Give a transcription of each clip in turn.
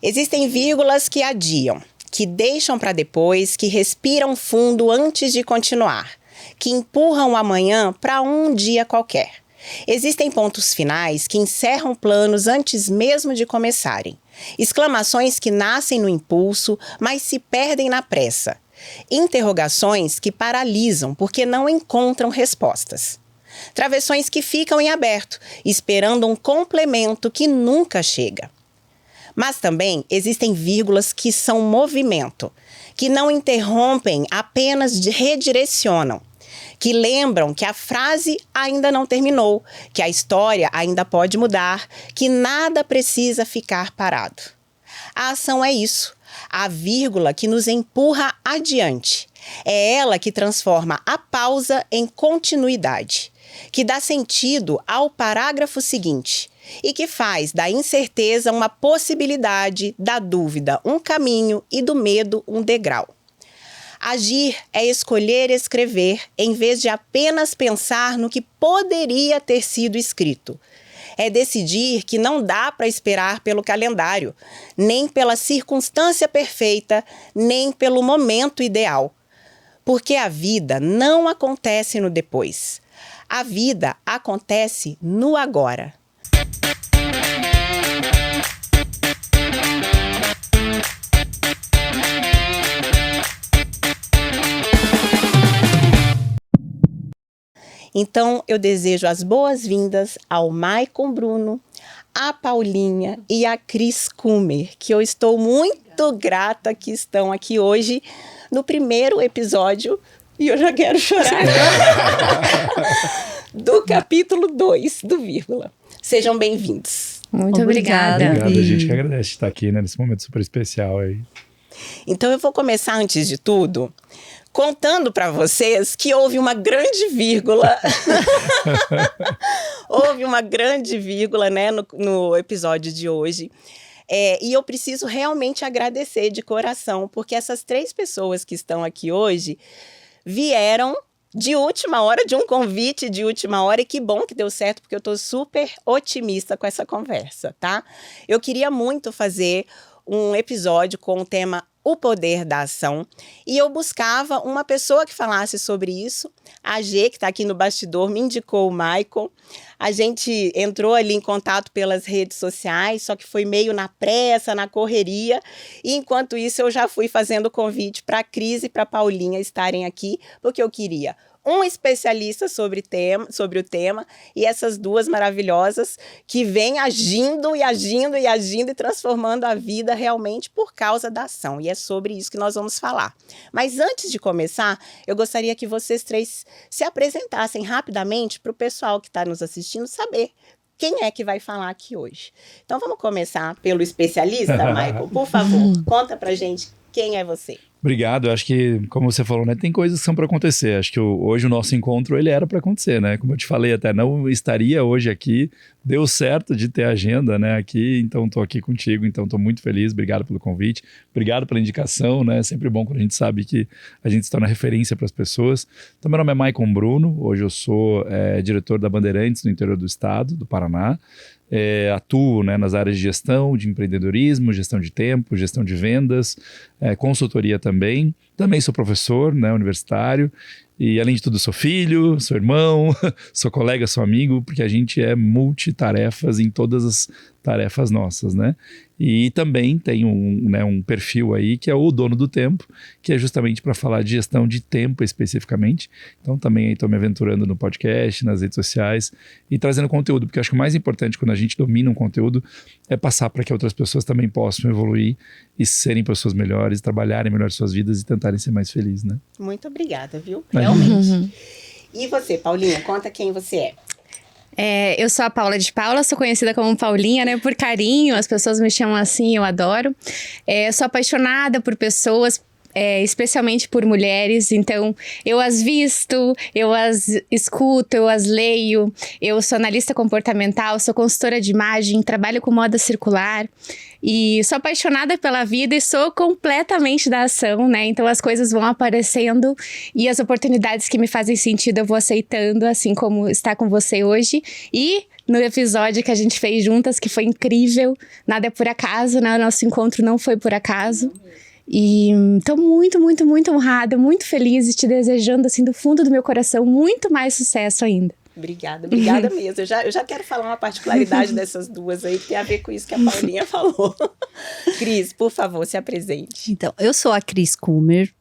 Existem vírgulas que adiam, que deixam para depois, que respiram fundo antes de continuar, que empurram o amanhã para um dia qualquer. Existem pontos finais que encerram planos antes mesmo de começarem. Exclamações que nascem no impulso, mas se perdem na pressa. Interrogações que paralisam porque não encontram respostas. Travessões que ficam em aberto, esperando um complemento que nunca chega. Mas também existem vírgulas que são movimento, que não interrompem, apenas redirecionam, que lembram que a frase ainda não terminou, que a história ainda pode mudar, que nada precisa ficar parado. A ação é isso, a vírgula que nos empurra adiante. É ela que transforma a pausa em continuidade, que dá sentido ao parágrafo seguinte e que faz da incerteza uma possibilidade, da dúvida um caminho e do medo um degrau. Agir é escolher escrever em vez de apenas pensar no que poderia ter sido escrito. É decidir que não dá para esperar pelo calendário, nem pela circunstância perfeita, nem pelo momento ideal. Porque a vida não acontece no depois. A vida acontece no agora. Então, eu desejo as boas-vindas ao Maicon Bruno, a Paulinha e a Cris Kummer, que eu estou muito grata que estão aqui hoje no primeiro episódio, e eu já quero chorar, do capítulo 2 do Vírgula. Sejam bem-vindos. Muito obrigada. Obrigado, a gente que agradece estar aqui, né, nesse momento super especial aí. Então, eu vou começar, antes de tudo, contando para vocês que houve uma grande vírgula. Houve uma grande vírgula, né, no episódio de hoje. E eu preciso realmente agradecer de coração, porque essas 3 pessoas que estão aqui hoje vieram de última hora, de um convite de última hora, e que bom que deu certo, porque eu estou super otimista com essa conversa, tá? Eu queria muito fazer um episódio com o tema O Poder da Ação, e eu buscava uma pessoa que falasse sobre isso. A G, que está aqui no bastidor, me indicou o Maicon. A gente entrou ali em contato pelas redes sociais, só que foi meio na pressa, na correria, e enquanto isso eu já fui fazendo convite para a Cris e para a Paulinha estarem aqui, porque eu queria um especialista sobre o tema, e essas duas maravilhosas que vêm agindo e transformando a vida realmente por causa da ação. E é sobre isso que nós vamos falar. Mas antes de começar, eu gostaria que vocês 3 se apresentassem rapidamente para o pessoal que está nos assistindo saber quem é que vai falar aqui hoje. Então vamos começar pelo especialista, Maicon. Por favor, conta pra gente quem é você. Obrigado, eu acho que, como você falou, né, tem coisas que são para acontecer. Acho que hoje o nosso encontro, ele era para acontecer, né? Como eu te falei, até não estaria hoje aqui, deu certo de ter agenda, né, aqui, então estou aqui contigo, então estou muito feliz, obrigado pelo convite, obrigado pela indicação, né, sempre bom quando a gente sabe que a gente se torna referência para as pessoas. Então, meu nome é Maicon Bruno, hoje eu sou diretor da Bandeirantes no interior do estado, do Paraná. Atuo, né, nas áreas de gestão, de empreendedorismo, gestão de tempo, gestão de vendas, consultoria também. Também sou professor, né, universitário, e além de tudo sou filho, sou irmão, sou colega, sou amigo, porque a gente é multitarefas em todas as tarefas nossas, né? E também tem um perfil aí que é o Dono do Tempo, que é justamente para falar de gestão de tempo especificamente. Então também estou me aventurando no podcast, nas redes sociais e trazendo conteúdo, porque eu acho que o mais importante quando a gente domina um conteúdo é passar para que outras pessoas também possam evoluir e serem pessoas melhores, trabalharem melhor suas vidas e tentarem ser mais felizes, né? Muito obrigada, viu? Realmente. E você, Paulinha, conta quem você é. Eu sou a Paula de Paula, sou conhecida como Paulinha, né? Por carinho, as pessoas me chamam assim, eu adoro. Eu sou apaixonada por pessoas, especialmente por mulheres, então eu as visto, eu as escuto, eu as leio, eu sou analista comportamental, sou consultora de imagem, trabalho com moda circular E sou apaixonada pela vida e sou completamente da ação, né? Então as coisas vão aparecendo e as oportunidades que me fazem sentido eu vou aceitando, assim como estar com você hoje. E no episódio que a gente fez juntas, que foi incrível, nada é por acaso, né? O nosso encontro não foi por acaso. E tô muito, muito, muito honrada, muito feliz e te desejando, assim, do fundo do meu coração, muito mais sucesso ainda. Obrigada mesmo. Eu já quero falar uma particularidade dessas duas aí, que tem a ver com isso que a Paulinha falou. Cris, por favor, se apresente. Então, eu sou a Cris Kummer,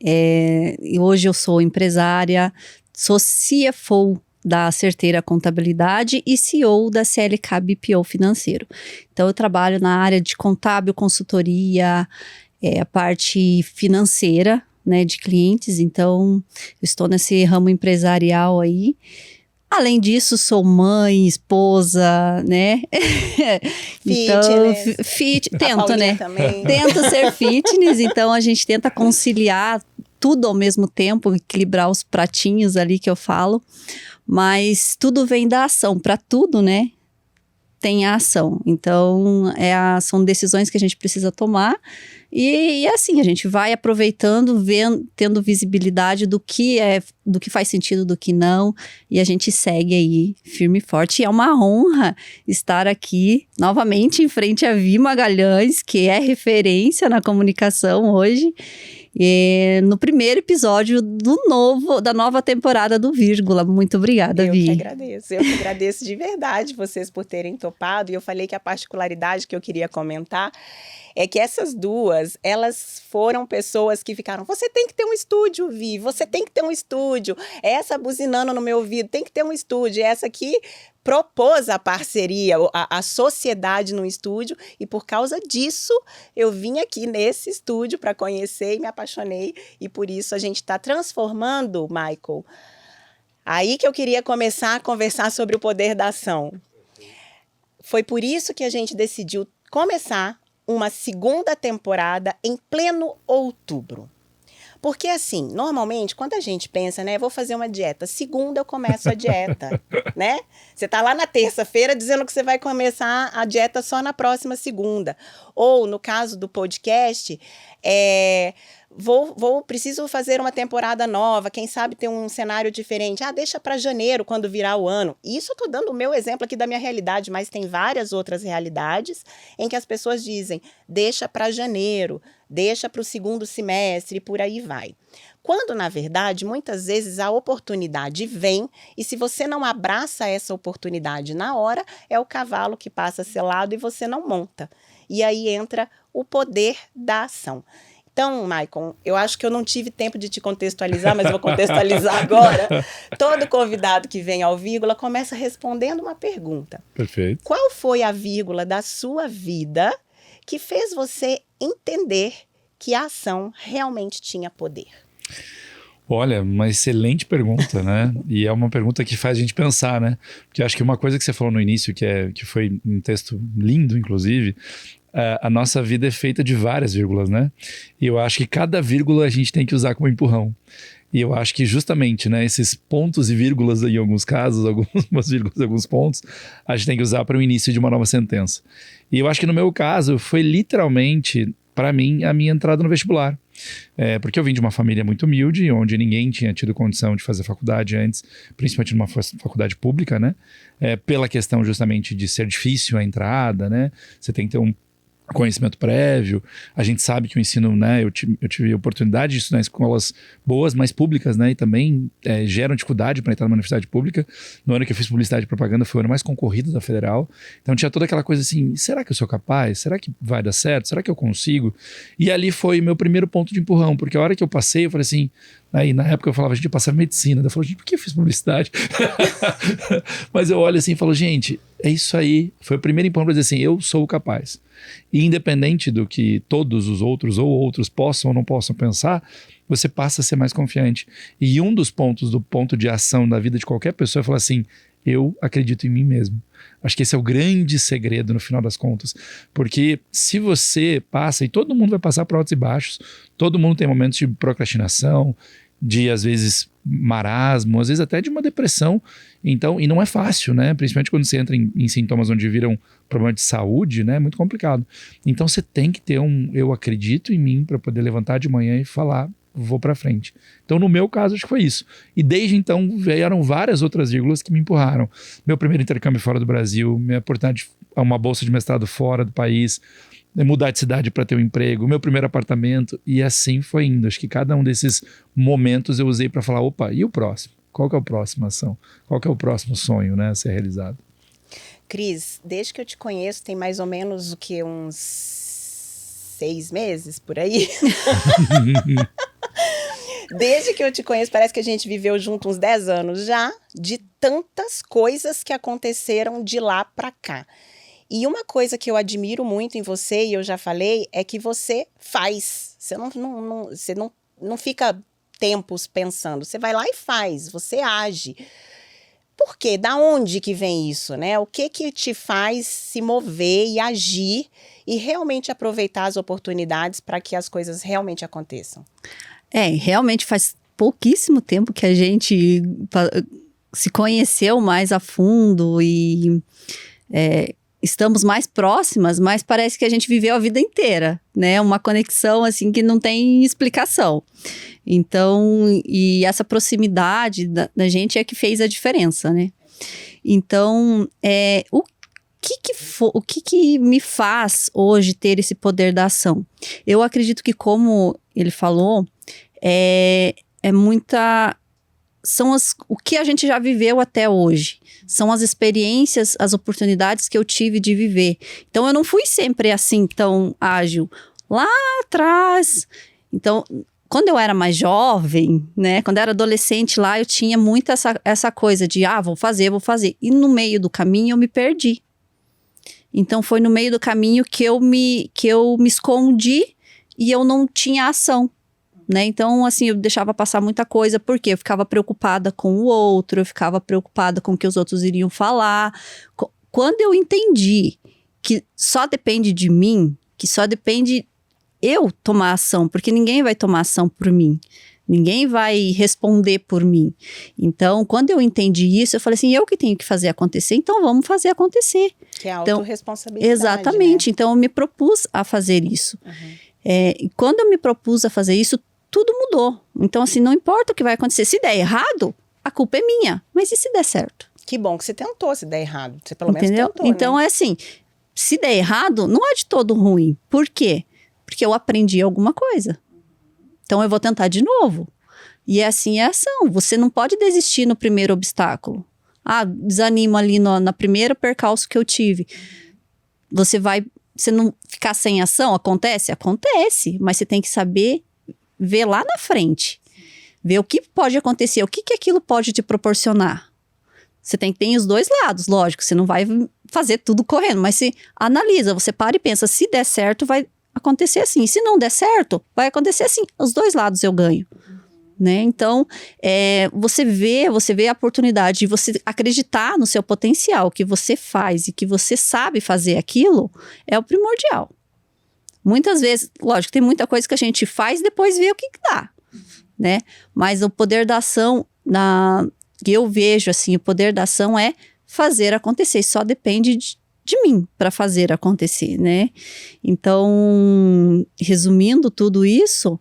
e hoje eu sou empresária, sou CFO da Certeira Contabilidade e CEO da CLK BPO Financeiro. Então, eu trabalho na área de contábil, consultoria, a parte financeira, né, de clientes. Então, eu estou nesse ramo empresarial aí. Além disso, sou mãe, esposa, né? Então, tento, né? Também. Tento ser fitness, então a gente tenta conciliar tudo ao mesmo tempo, equilibrar os pratinhos ali que eu falo. Mas tudo vem da ação, para tudo, né? Tem a ação. Então, são decisões que a gente precisa tomar. E assim, a gente vai aproveitando, tendo visibilidade do que faz sentido, do que não. E a gente segue aí, firme e forte. E é uma honra estar aqui, novamente, em frente a Vi Magalhães, que é referência na comunicação hoje. No primeiro episódio da nova temporada do Vírgula. Muito obrigada, Vi. Eu que agradeço de verdade vocês por terem topado. E eu falei que a particularidade que eu queria comentar é que essas duas, elas foram pessoas que ficaram, você tem que ter um estúdio, Vi, você tem que ter um estúdio. Essa buzinando no meu ouvido, tem que ter um estúdio. Essa aqui propôs a parceria, a sociedade no estúdio, e por causa disso eu vim aqui nesse estúdio para conhecer e me apaixonei, e por isso a gente está transformando, Michael. Aí que eu queria começar a conversar sobre o poder da ação. Foi por isso que a gente decidiu começar uma segunda temporada em pleno outubro. Porque assim, normalmente, quando a gente pensa, né, vou fazer uma dieta, segunda eu começo a dieta, né? Você tá lá na terça-feira dizendo que você vai começar a dieta só na próxima segunda. Ou, no caso do podcast, preciso fazer uma temporada nova, quem sabe ter um cenário diferente. Deixa para janeiro, quando virar o ano. Isso eu tô dando o meu exemplo aqui da minha realidade, mas tem várias outras realidades em que as pessoas dizem, deixa para janeiro, deixa para o segundo semestre e por aí vai. Quando, na verdade, muitas vezes a oportunidade vem e se você não abraça essa oportunidade na hora, é o cavalo que passa selado e você não monta. E aí entra o poder da ação. Então, Maicon, eu acho que eu não tive tempo de te contextualizar, mas vou contextualizar agora. Todo convidado que vem ao Vírgula começa respondendo uma pergunta. Perfeito. Qual foi a vírgula da sua vida que fez você entender que a ação realmente tinha poder? Olha, uma excelente pergunta, né? E é uma pergunta que faz a gente pensar, né? Porque acho que uma coisa que você falou no início, que foi um texto lindo, inclusive, a nossa vida é feita de várias vírgulas, né? E eu acho que cada vírgula a gente tem que usar como empurrão. E eu acho que justamente, né, esses pontos e vírgulas em alguns casos, algumas vírgulas em alguns pontos, a gente tem que usar para o início de uma nova sentença. E eu acho que no meu caso foi literalmente, para mim, a minha entrada no vestibular. Porque eu vim de uma família muito humilde, onde ninguém tinha tido condição de fazer faculdade antes, principalmente numa faculdade pública, né? Pela questão justamente de ser difícil a entrada, né? Você tem que ter um conhecimento prévio. A gente sabe que o ensino, né, eu tive a oportunidade de estudar em escolas boas, mas públicas, né, e também geram dificuldade para entrar numa universidade pública. No ano que eu fiz publicidade e propaganda foi o ano mais concorrido da Federal, então tinha toda aquela coisa assim, será que eu sou capaz? Será que vai dar certo? Será que eu consigo? E ali foi meu primeiro ponto de empurrão, porque a hora que eu passei, eu falei assim, aí na época eu falava, gente, eu passava medicina, eu falava, gente, por que eu fiz publicidade? Mas eu olho assim e falo, gente, é isso aí, foi o primeiro empurrão para dizer assim, eu sou capaz. E independente do que todos os outros ou outros possam ou não possam pensar, você passa a ser mais confiante. E um dos pontos do ponto de ação da vida de qualquer pessoa é falar assim, eu acredito em mim mesmo. Acho que esse é o grande segredo no final das contas, porque se você passa, e todo mundo vai passar por altos e baixos, todo mundo tem momentos de procrastinação, de às vezes marasmo, às vezes até de uma depressão. Então, e não é fácil, né? Principalmente quando você entra em sintomas onde viram problema de saúde, né? É muito complicado. Então você tem que ter eu acredito em mim para poder levantar de manhã e falar, vou para frente. Então, no meu caso, acho que foi isso. E desde então, vieram várias outras vírgulas que me empurraram. Meu primeiro intercâmbio fora do Brasil, minha oportunidade a uma bolsa de mestrado fora do país, mudar de cidade para ter um emprego, meu primeiro apartamento, e assim foi indo. Acho que cada um desses momentos eu usei para falar, opa, e o próximo? Qual que é a próxima ação? Qual que é o próximo sonho, né, a ser realizado? Cris, desde que eu te conheço, tem mais ou menos uns 6 meses por aí. Desde que eu te conheço, parece que a gente viveu junto uns 10 anos já, de tantas coisas que aconteceram de lá para cá. E uma coisa que eu admiro muito em você, e eu já falei, é que você faz. Você não fica tempos pensando, você vai lá e faz, você age. Por quê? Da onde que vem isso, né? O que te faz se mover e agir e realmente aproveitar as oportunidades para que as coisas realmente aconteçam? Realmente faz pouquíssimo tempo que a gente se conheceu mais a fundo e estamos mais próximas, mas parece que a gente viveu a vida inteira, né? Uma conexão assim que não tem explicação. Então, e essa proximidade da gente é que fez a diferença, né? Então, o que me faz hoje ter esse poder da ação? Eu acredito que, como ele falou, o que a gente já viveu até hoje. São as experiências, as oportunidades que eu tive de viver. Então, eu não fui sempre assim tão ágil. Lá atrás. Então, quando eu era mais jovem, né? Quando eu era adolescente lá, eu tinha muito essa coisa de, vou fazer. E no meio do caminho eu me perdi. Então, foi no meio do caminho que eu me escondi e eu não tinha ação. Né? Então, assim, eu deixava passar muita coisa, porque eu ficava preocupada com o outro, eu ficava preocupada com o que os outros iriam falar. Quando eu entendi que só depende de mim, que só depende eu tomar ação, porque ninguém vai tomar ação por mim, ninguém vai responder por mim. Então, quando eu entendi isso, eu falei assim, eu que tenho que fazer acontecer, então vamos fazer acontecer. Que é a autorresponsabilidade. Exatamente, né? Então eu me propus a fazer isso. Uhum. E quando eu me propus a fazer isso, tudo mudou. Então, assim, não importa o que vai acontecer. Se der errado, a culpa é minha. Mas e se der certo? Que bom que você tentou se der errado. Você pelo menos Entendeu? tentou, Então, né? é assim, se der errado, não é de todo ruim. Por quê? Porque eu aprendi alguma coisa. Então, eu vou tentar de novo. E assim é a ação. Você não pode desistir no primeiro obstáculo. Desanimo ali na primeira percalço que eu tive. Você não ficar sem ação? Acontece? Acontece. Mas você tem que saber ver lá na frente, ver o que pode acontecer, o que aquilo pode te proporcionar. Você tem os dois lados, lógico, você não vai fazer tudo correndo, mas se analisa, você para e pensa, se der certo, vai acontecer assim, se não der certo, vai acontecer assim, os dois lados eu ganho. Né? Então, você vê a oportunidade de você acreditar no seu potencial, que você faz e que você sabe fazer aquilo, é o primordial. Muitas vezes, lógico, tem muita coisa que a gente faz e depois vê o que dá, né? Mas o poder da ação, que eu vejo assim, o poder da ação é fazer acontecer, só depende de mim para fazer acontecer, né? Então, resumindo tudo isso,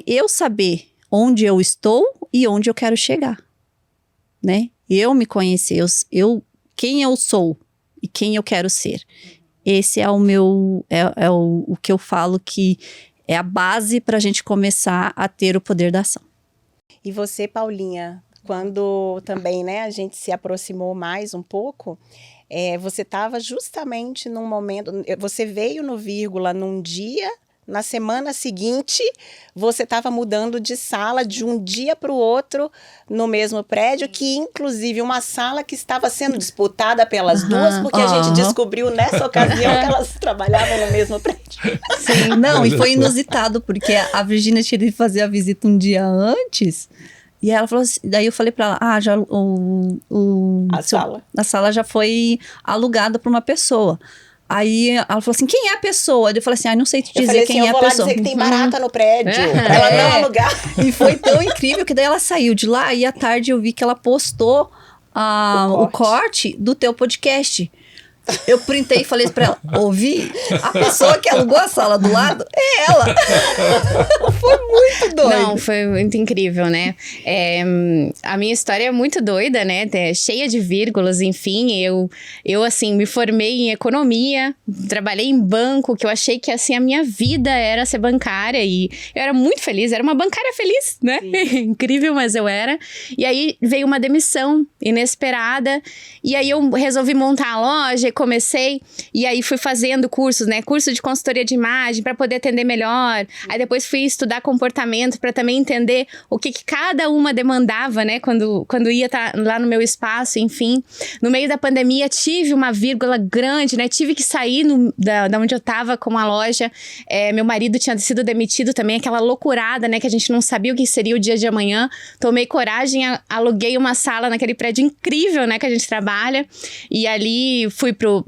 eu saber onde eu estou e onde eu quero chegar, né? Eu me conhecer, quem eu sou e quem eu quero ser. Esse é o que eu falo que é a base para a gente começar a ter o poder da ação. E você, Paulinha, quando também, né, a gente se aproximou mais um pouco, você estava justamente num momento, você veio no Vírgula num dia, na semana seguinte, você estava mudando de sala de um dia para o outro no mesmo prédio, que inclusive uma sala que estava sendo disputada pelas duas, porque a gente descobriu nessa ocasião que elas trabalhavam no mesmo prédio. Sim, não, e foi inusitado, porque a Virgínia tinha de fazer a visita um dia antes, e ela falou assim, daí eu falei para ela, já a sala já foi alugada para uma pessoa. Aí ela falou assim, quem é a pessoa? Eu falei assim, não sei te dizer falei quem assim, é a eu vou lá pessoa. dizer que tem barata no prédio, pra ela não alugar. E foi tão incrível que daí ela saiu de lá e à tarde eu vi que ela postou o corte do teu podcast. Eu printei e falei pra ela, ouvi? A pessoa que alugou a sala do lado é ela. Foi muito doido. Não, foi muito incrível, né? A minha história é muito doida, né? Cheia de vírgulas, enfim. Eu, assim, me formei em economia, trabalhei em banco, que eu achei que, assim, a minha vida era ser bancária. E eu era muito feliz, era uma bancária feliz, né? Incrível, mas eu era. E aí veio uma demissão inesperada. E aí eu resolvi montar a loja, comecei, e aí fui fazendo cursos, né? Curso de consultoria de imagem para poder atender melhor. Aí depois fui estudar comportamento para também entender o que cada uma demandava, né? Quando ia estar lá no meu espaço, enfim. No meio da pandemia tive uma vírgula grande, né? Tive que sair da onde eu tava com a loja. Meu marido tinha sido demitido também, aquela loucurada, né? Que a gente não sabia o que seria o dia de amanhã. Tomei coragem, aluguei uma sala naquele prédio incrível, né? Que a gente trabalha. E ali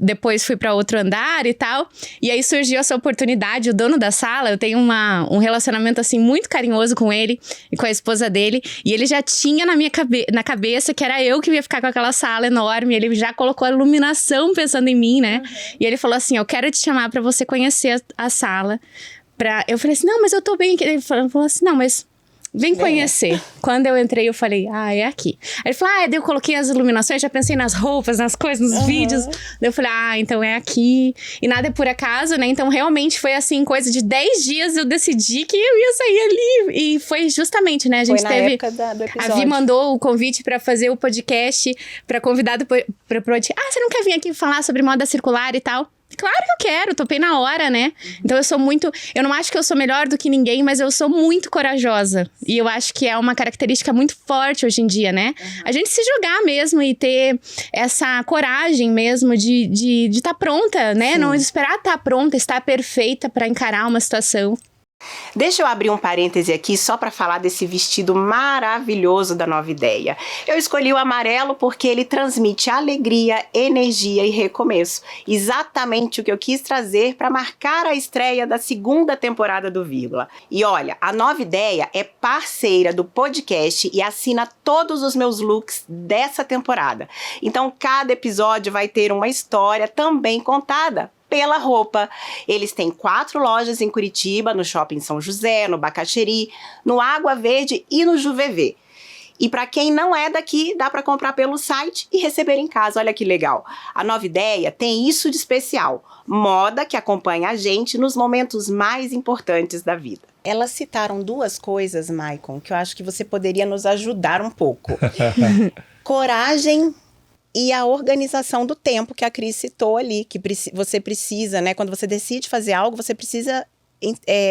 depois fui para outro andar e tal. E aí surgiu essa oportunidade. O dono da sala, eu tenho um relacionamento assim muito carinhoso com ele e com a esposa dele. E ele já tinha na cabeça que era eu que ia ficar com aquela sala enorme. Ele já colocou a iluminação pensando em mim, né? E ele falou assim, eu quero te chamar para você conhecer a sala. Eu falei assim, não, mas eu tô bem aqui. Ele falou assim, não, mas vem conhecer. Quando eu entrei, eu falei, é aqui. Aí ele falou, daí eu coloquei as iluminações, já pensei nas roupas, nas coisas, nos vídeos. Daí eu falei, então é aqui. E nada é por acaso, né? Então realmente foi assim, coisa de 10 dias eu decidi que eu ia sair ali. E foi justamente, né? A gente foi na época do episódio. A Vi mandou o convite pra fazer o podcast, pra convidado pra podcast. Você não quer vir aqui falar sobre moda circular e tal? Claro que eu quero, topei na hora, né? Então eu não acho que eu sou melhor do que ninguém, mas eu sou muito corajosa. E eu acho que é uma característica muito forte hoje em dia, né? A gente se jogar mesmo e ter essa coragem mesmo de estar pronta, né? Sim. Não esperar estar pronta, estar perfeita para encarar uma situação. Deixa eu abrir um parêntese aqui só para falar desse vestido maravilhoso da Nova Ideia. Eu escolhi o amarelo porque ele transmite alegria, energia e recomeço. Exatamente o que eu quis trazer para marcar a estreia da 2ª temporada do Vírgula. E olha, a Nova Ideia é parceira do podcast e assina todos os meus looks dessa temporada. Então cada episódio vai ter uma história também contada pela roupa. Eles têm 4 lojas em Curitiba, no Shopping São José, no Bacaxeri, no Água Verde e no Juvevê. E para quem não é daqui, dá para comprar pelo site e receber em casa. Olha que legal. A Nova Ideia tem isso de especial. Moda que acompanha a gente nos momentos mais importantes da vida. Elas citaram 2 coisas, Maicon, que eu acho que você poderia nos ajudar um pouco. Coragem e a organização do tempo que a Cris citou ali, que você precisa, né? Quando você decide fazer algo, você precisa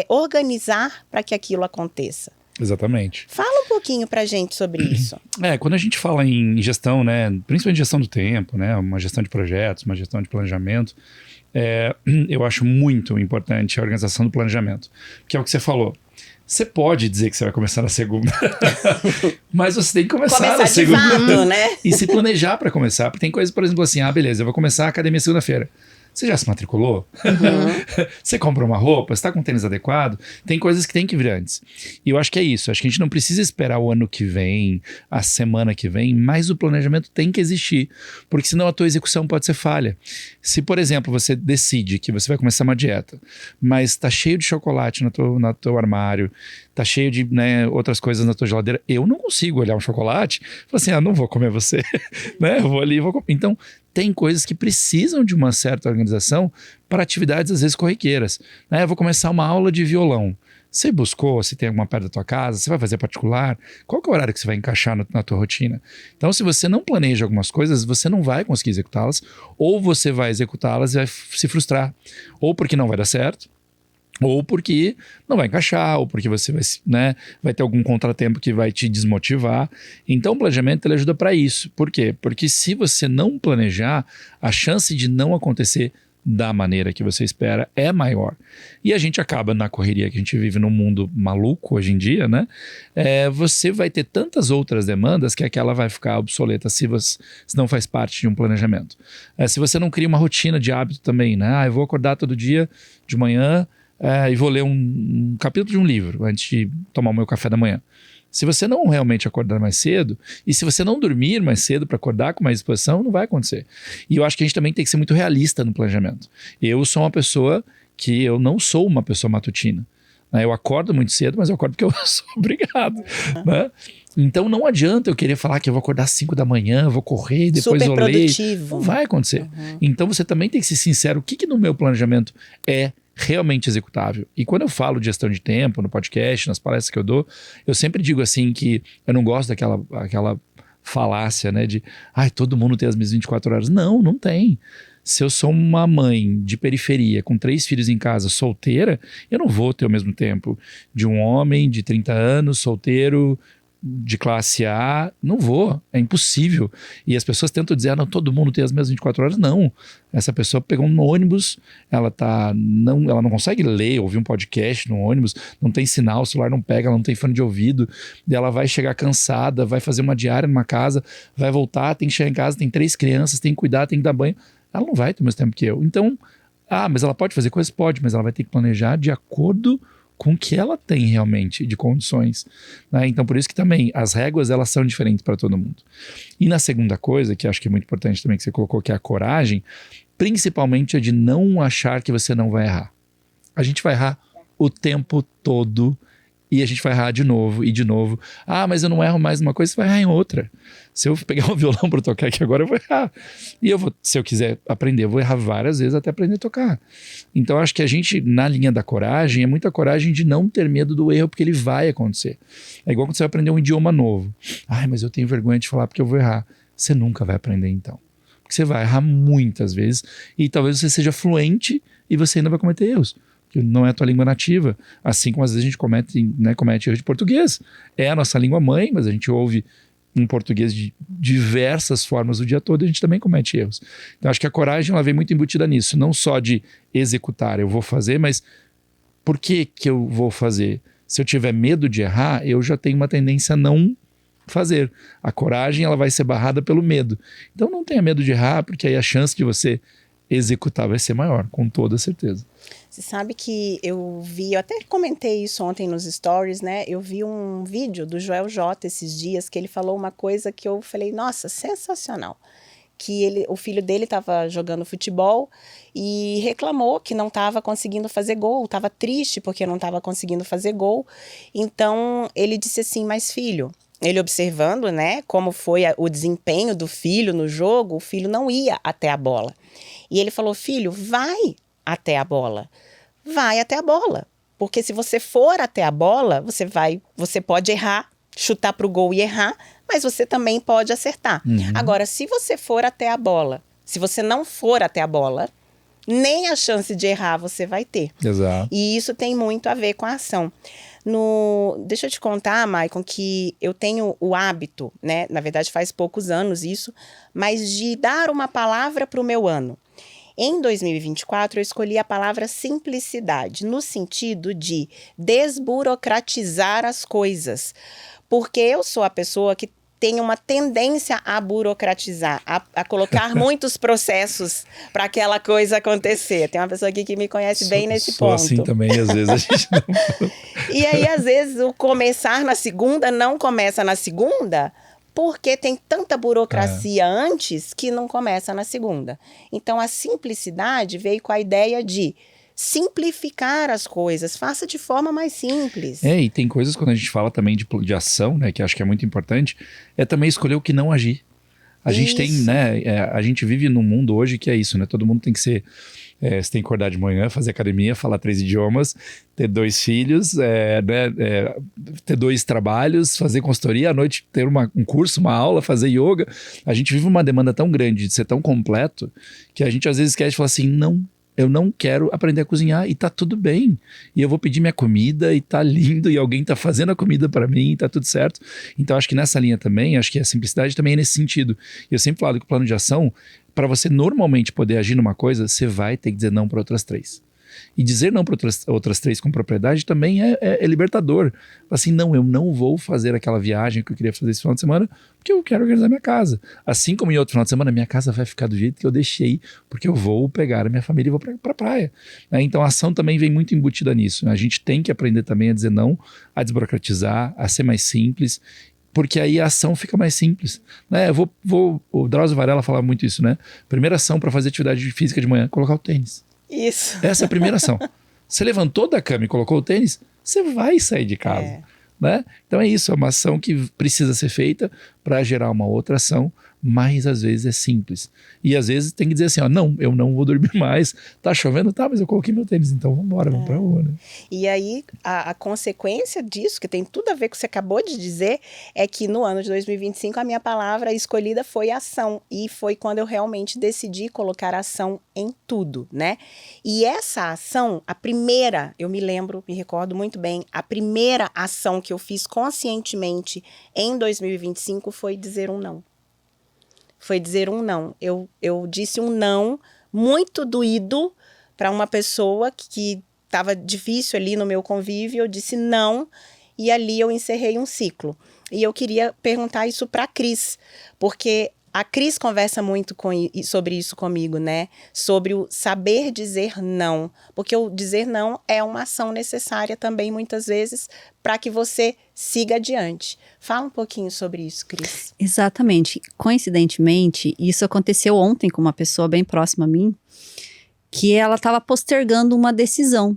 organizar para que aquilo aconteça. Exatamente. Fala um pouquinho pra gente sobre isso. Quando a gente fala em gestão, né? Principalmente gestão do tempo, né? Uma gestão de projetos, uma gestão de planejamento, eu acho muito importante a organização do planejamento, que é o que você falou. Você pode dizer que você vai começar na segunda, mas você tem que começar na segunda. Fato, né? E se planejar para começar. Porque tem coisas, por exemplo, assim, beleza, eu vou começar a academia segunda-feira. Você já se matriculou? Você comprou uma roupa? Você está com o tênis adequado? Tem coisas que tem que vir antes. E eu acho que é isso. Acho que a gente não precisa esperar o ano que vem, a semana que vem, mas o planejamento tem que existir. Porque senão a tua execução pode ser falha. Se, por exemplo, você decide que você vai começar uma dieta, mas está cheio de chocolate no teu armário, está cheio de outras coisas na tua geladeira, eu não consigo olhar um chocolate e falar assim, não vou comer você. Né? Eu vou ali e vou comer. Então, tem coisas que precisam de uma certa organização para atividades, às vezes, corriqueiras. Eu vou começar uma aula de violão. Você buscou, se tem alguma perto da tua casa, você vai fazer particular? Qual que é o horário que você vai encaixar na tua rotina? Então, se você não planeja algumas coisas, você não vai conseguir executá-las, ou você vai executá-las e vai se frustrar. Ou porque não vai dar certo, ou porque não vai encaixar, ou porque você vai ter algum contratempo que vai te desmotivar. Então o planejamento ele ajuda para isso. Por quê? Porque se você não planejar, a chance de não acontecer da maneira que você espera é maior. E a gente acaba na correria que a gente vive num mundo maluco hoje em dia, né? Você vai ter tantas outras demandas que aquela vai ficar obsoleta se não faz parte de um planejamento. Se você não cria uma rotina de hábito também, né? Eu vou acordar todo dia de manhã e vou ler um capítulo de um livro antes de tomar o meu café da manhã. Se você não realmente acordar mais cedo, e se você não dormir mais cedo para acordar com mais disposição, não vai acontecer. E eu acho que a gente também tem que ser muito realista no planejamento. Eu sou uma pessoa que eu não sou uma pessoa matutina. Eu acordo muito cedo, mas eu acordo porque eu sou obrigado. Né? Então não adianta eu querer falar que eu vou acordar às 5 da manhã, vou correr, depois vou ler. Não vai acontecer. Então você também tem que ser sincero. O que no meu planejamento é realmente executável? E quando eu falo de gestão de tempo no podcast, nas palestras que eu dou, eu sempre digo assim que eu não gosto daquela falácia, né, de todo mundo tem as mesmas 24 horas. Não tem. Se eu sou uma mãe de periferia com 3 filhos em casa, solteira, eu não vou ter o mesmo tempo de um homem de 30 anos, solteiro, de classe A. Não vou, é impossível. E as pessoas tentam dizer, não, todo mundo tem as mesmas 24 horas. Não, essa pessoa pegou um ônibus, ela não consegue ler, ouvir um podcast no ônibus, não tem sinal, o celular não pega, ela não tem fone de ouvido, e ela vai chegar cansada, vai fazer uma diária numa casa, vai voltar, tem que chegar em casa, tem 3 crianças, tem que cuidar, tem que dar banho. Ela não vai ter o mesmo tempo que eu. Então, mas ela pode fazer coisas? Pode, mas ela vai ter que planejar de acordo com o que ela tem realmente de condições. Né? Então, por isso que também as réguas, elas são diferentes para todo mundo. E na segunda coisa, que acho que é muito importante também que você colocou, que é a coragem, principalmente a de não achar que você não vai errar. A gente vai errar o tempo todo e a gente vai errar de novo e de novo. Mas eu não erro mais numa coisa, você vai errar em outra. Se eu pegar um violão para tocar aqui agora, eu vou errar. E se eu quiser aprender, eu vou errar várias vezes até aprender a tocar. Então, acho que a gente, na linha da coragem, é muita coragem de não ter medo do erro, porque ele vai acontecer. É igual quando você vai aprender um idioma novo. Mas eu tenho vergonha de falar porque eu vou errar. Você nunca vai aprender, então. Porque você vai errar muitas vezes e talvez você seja fluente e você ainda vai cometer erros. Que não é a tua língua nativa, assim como às vezes a gente comete erro de português. É a nossa língua mãe, mas a gente ouve em português de diversas formas o dia todo, e a gente também comete erros. Então acho que a coragem ela vem muito embutida nisso, não só de executar, eu vou fazer, mas por que eu vou fazer? Se eu tiver medo de errar, eu já tenho uma tendência a não fazer. A coragem ela vai ser barrada pelo medo. Então não tenha medo de errar, porque aí a chance de você executar vai ser maior, com toda certeza. Você sabe que eu até comentei isso ontem nos stories, né? Eu vi um vídeo do Joel J esses dias, que ele falou uma coisa que eu falei, nossa, sensacional. Que o filho dele estava jogando futebol e reclamou que não estava conseguindo fazer gol, estava triste porque não estava conseguindo fazer gol. Então ele disse assim, mas filho, ele observando, né, como foi o desempenho do filho no jogo, o filho não ia até a bola. E ele falou, filho, vai até a bola. Vai até a bola. Porque se você for até a bola, você pode errar, chutar para o gol e errar, mas você também pode acertar. Agora, se você for até a bola, se você não for até a bola, nem a chance de errar você vai ter. Exato. E isso tem muito a ver com a ação. Deixa eu te contar, Maicon, que eu tenho o hábito, né? Na verdade faz poucos anos isso, mas de dar uma palavra para o meu ano. Em 2024, eu escolhi a palavra simplicidade, no sentido de desburocratizar as coisas. Porque eu sou a pessoa que tem uma tendência a burocratizar, a colocar muitos processos para aquela coisa acontecer. Tem uma pessoa aqui que me conhece bem nesse ponto. Assim também, às vezes a gente não... E aí, às vezes, o começar na segunda não começa na segunda, porque tem tanta burocracia antes que não começa na segunda. Então, a simplicidade veio com a ideia de simplificar as coisas, faça de forma mais simples. E tem coisas quando a gente fala também de ação, né, que acho que é muito importante, é também escolher o que não agir. A gente tem, né, a gente vive num mundo hoje que é isso, né, todo mundo tem que ser, você tem que acordar de manhã, fazer academia, falar 3 idiomas, ter 2 filhos, ter 2 trabalhos, fazer consultoria, à noite ter um curso, uma aula, fazer yoga. A gente vive uma demanda tão grande de ser tão completo que a gente às vezes esquece de falar assim, não, eu não quero aprender a cozinhar e tá tudo bem. E eu vou pedir minha comida e tá lindo e alguém tá fazendo a comida para mim e tá tudo certo. Então acho que nessa linha também, acho que a simplicidade também é nesse sentido. E eu sempre falo que o plano de ação, para você normalmente poder agir numa coisa, você vai ter que dizer não para outras 3. E dizer não para outras 3 com propriedade também é libertador. Assim, não, eu não vou fazer aquela viagem que eu queria fazer esse final de semana, porque eu quero organizar minha casa. Assim como em outro final de semana, minha casa vai ficar do jeito que eu deixei, porque eu vou pegar a minha família e vou para a praia. Então a ação também vem muito embutida nisso. A gente tem que aprender também a dizer não, a desburocratizar, a ser mais simples, porque aí a ação fica mais simples. Né? O Drauzio Varela fala muito isso, né? Primeira ação para fazer atividade física de manhã, colocar o tênis. Isso. Essa é a primeira ação. Você levantou da cama e colocou o tênis, você vai sair de casa. Né? Então é isso, é uma ação que precisa ser feita para gerar uma outra ação, mas às vezes é simples. E às vezes tem que dizer assim, ó, não, eu não vou dormir mais, tá chovendo, tá, mas eu coloquei meu tênis, então vamos embora, vamos pra rua, né? E aí, a consequência disso, que tem tudo a ver com o que você acabou de dizer, é que no ano de 2025 a minha palavra escolhida foi ação, e foi quando eu realmente decidi colocar ação em tudo, né? E essa ação, a primeira, eu me recordo muito bem, a primeira ação que eu fiz conscientemente em 2025 foi dizer um não. Foi dizer um não. Eu disse um não muito doído para uma pessoa que estava difícil ali no meu convívio. Eu disse não e ali eu encerrei um ciclo. E eu queria perguntar isso para a Cris, porque a Cris conversa muito sobre isso comigo, né? Sobre o saber dizer não. Porque o dizer não é uma ação necessária também, muitas vezes, para que você siga adiante. Fala um pouquinho sobre isso, Cris. Exatamente. Coincidentemente, isso aconteceu ontem com uma pessoa bem próxima a mim, que ela estava postergando uma decisão,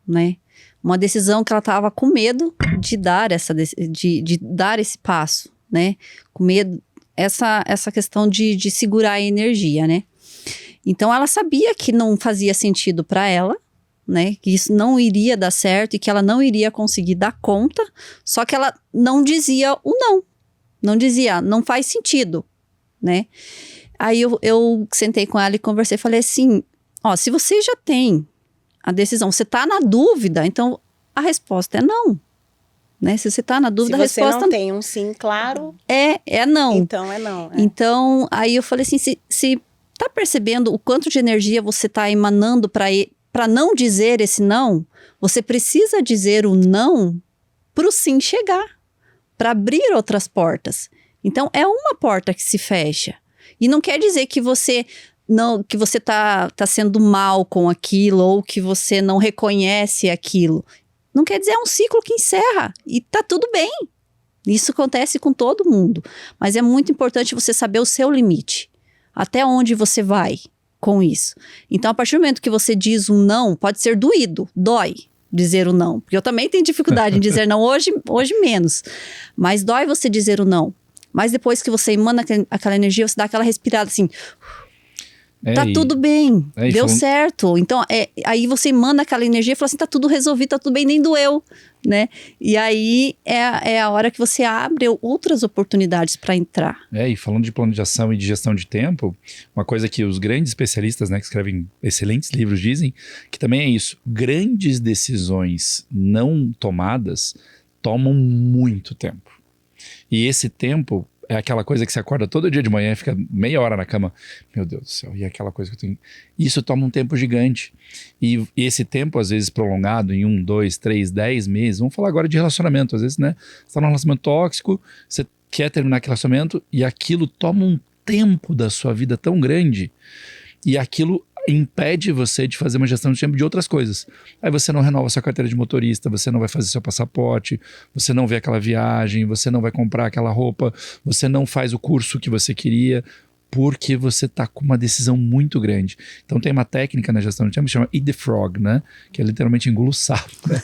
né? Uma decisão que ela estava com medo de dar, de dar esse passo, né? Com medo, essa questão de segurar a energia, né? Então, ela sabia que não fazia sentido para ela, né? Que isso não iria dar certo e que ela não iria conseguir dar conta, só que ela não dizia o não. Não dizia, não faz sentido, né? Aí eu sentei com ela e conversei, falei assim, ó, se você já tem a decisão, você tá na dúvida, então a resposta é não. Né? Se você tá na dúvida, a resposta... Se você não tem um sim claro... É não. Então é não. Então, aí eu falei assim, se tá percebendo o quanto de energia você tá emanando para não dizer esse não, você precisa dizer o não pro sim chegar, para abrir outras portas. Então, é uma porta que se fecha. E não quer dizer que você tá sendo mal com aquilo ou que você não reconhece aquilo. Não quer dizer, é um ciclo que encerra e tá tudo bem. Isso acontece com todo mundo. Mas é muito importante você saber o seu limite. Até onde você vai com isso. Então, a partir do momento que você diz um não, pode ser doído, dói dizer o não. Porque eu também tenho dificuldade em dizer não, hoje menos. Mas dói você dizer o não. Mas depois que você emana aquela energia, você dá aquela respirada assim... Tá tudo bem, deu certo. Então, aí você emana aquela energia e fala assim, tá tudo resolvido, tá tudo bem, nem doeu, né? E aí é a hora que você abre outras oportunidades para entrar. E falando de plano de ação e de gestão de tempo, uma coisa que os grandes especialistas, né, que escrevem excelentes livros dizem, que também é isso, grandes decisões não tomadas tomam muito tempo. E esse tempo... é aquela coisa que você acorda todo dia de manhã e fica meia hora na cama. Meu Deus do céu, e aquela coisa que eu tenho... Isso toma um tempo gigante. E esse tempo, às vezes, prolongado em 1, 2, 3, 10 meses. Vamos falar agora de relacionamento. Às vezes, né? Você tá num relacionamento tóxico, você quer terminar aquele relacionamento e aquilo toma um tempo da sua vida tão grande. E aquilo impede você de fazer uma gestão de tempo de outras coisas. Aí você não renova sua carteira de motorista, você não vai fazer seu passaporte, você não vê aquela viagem, você não vai comprar aquela roupa, você não faz o curso que você queria, porque você está com uma decisão muito grande. Então tem uma técnica na gestão de tempo que chama Eat the Frog, né? Que é literalmente engula o sapo, né?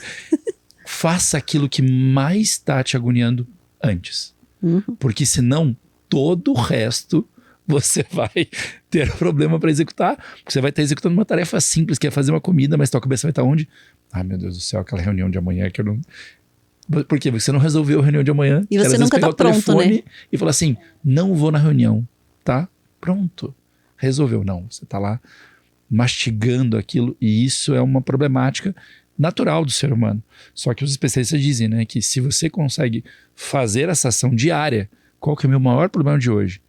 Faça aquilo que mais está te agoniando antes. Porque senão todo o resto... você vai ter problema para executar, porque você vai estar executando uma tarefa simples, que é fazer uma comida, mas tua cabeça vai estar onde? Ai, meu Deus do céu, aquela reunião de amanhã que eu não... Por quê? Porque você não resolveu a reunião de amanhã. E você nunca tá pronto, né? E falar assim, não vou na reunião, tá? Pronto. Resolveu. Não, você tá lá mastigando aquilo, e isso é uma problemática natural do ser humano. Só que os especialistas dizem, né, que se você consegue fazer essa ação diária, qual que é o meu maior problema de hoje?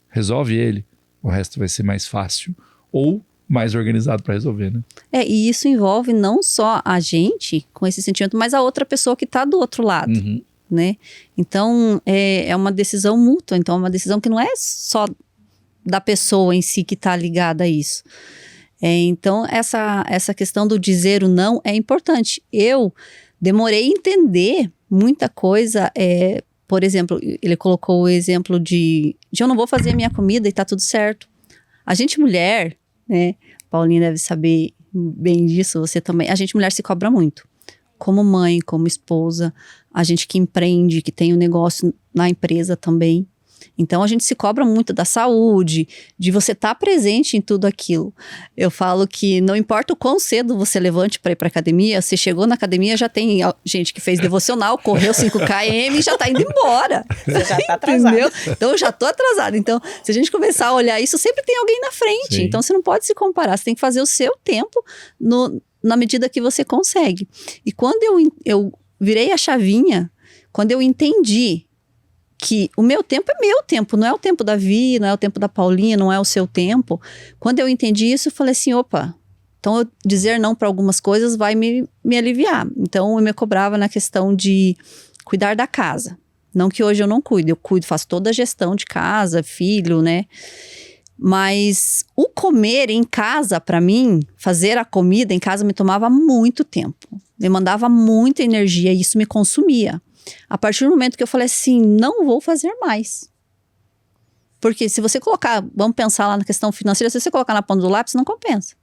Resolve ele, o resto vai ser mais fácil ou mais organizado para resolver, né? E isso envolve não só a gente com esse sentimento, mas a outra pessoa que está do outro lado, né? Então, é uma decisão mútua. Então, é uma decisão que não é só da pessoa em si que está ligada a isso. Então, essa questão do dizer o não é importante. Eu demorei a entender muita coisa. Por exemplo, ele colocou o exemplo de eu não vou fazer a minha comida e tá tudo certo. A gente mulher, né? Paulinha deve saber bem disso, você também. A gente mulher se cobra muito. Como mãe, como esposa, a gente que empreende, que tem um negócio na empresa também. Então, a gente se cobra muito da saúde, de você estar presente em tudo aquilo. Eu falo que não importa o quão cedo você levante para ir para academia, você chegou na academia, já tem gente que fez devocional, correu 5 km e já está indo embora. Você já está atrasado. Entendeu? Então, eu já estou atrasada. Então, se a gente começar a olhar isso, sempre tem alguém na frente. Sim. Então, você não pode se comparar, você tem que fazer o seu tempo na medida que você consegue. E quando eu virei a chavinha, quando eu entendi que o meu tempo é meu tempo, não é o tempo da Vi, não é o tempo da Paulinha, não é o seu tempo. Quando eu entendi isso, eu falei assim, opa, então eu dizer não para algumas coisas vai me aliviar. Então eu me cobrava na questão de cuidar da casa. Não que hoje eu não cuido, eu cuido, faço toda a gestão de casa, filho, né? Mas o comer em casa, para mim, fazer a comida em casa me tomava muito tempo. Me mandava muita energia e isso me consumia. A partir do momento que eu falei assim, não vou fazer mais. Porque se você colocar, vamos pensar lá na questão financeira, se você colocar na ponta do lápis, não compensa.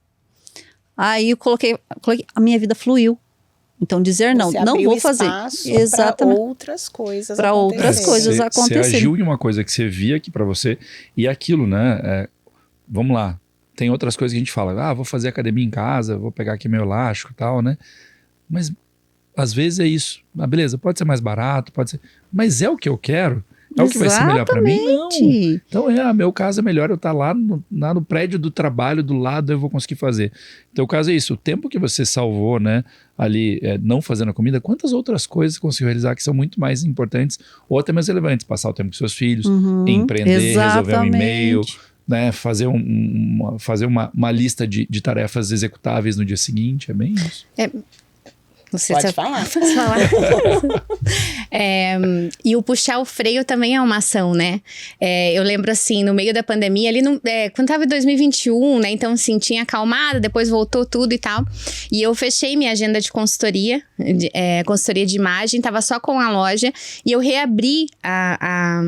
Aí eu coloquei a minha vida fluiu. Então dizer não, não vou fazer. Exatamente. Para outras coisas para outras coisas acontecerem. Você agiu em uma coisa que você via aqui para você e aquilo, né? Vamos lá, tem outras coisas que a gente fala, vou fazer academia em casa, vou pegar aqui meu elástico e tal, né? Mas às vezes é isso. Beleza, pode ser mais barato, pode ser, mas é o que eu quero? É o que vai ser melhor para mim? Não. Então meu caso é melhor eu estar lá no prédio do trabalho, do lado, eu vou conseguir fazer. Então o caso é isso, o tempo que você salvou, né, ali não fazendo a comida, quantas outras coisas você conseguiu realizar que são muito mais importantes ou até mais relevantes? Passar o tempo com seus filhos, empreender, resolver um e-mail, né, fazer uma lista de tarefas executáveis no dia seguinte, é bem isso. Pode falar. Posso falar? E o puxar o freio também é uma ação, né? Eu lembro assim, no meio da pandemia, ali quando tava em 2021, né? Então assim, tinha acalmado, depois voltou tudo e tal. E eu fechei minha agenda de consultoria, consultoria de imagem, tava só com a loja. E eu reabri a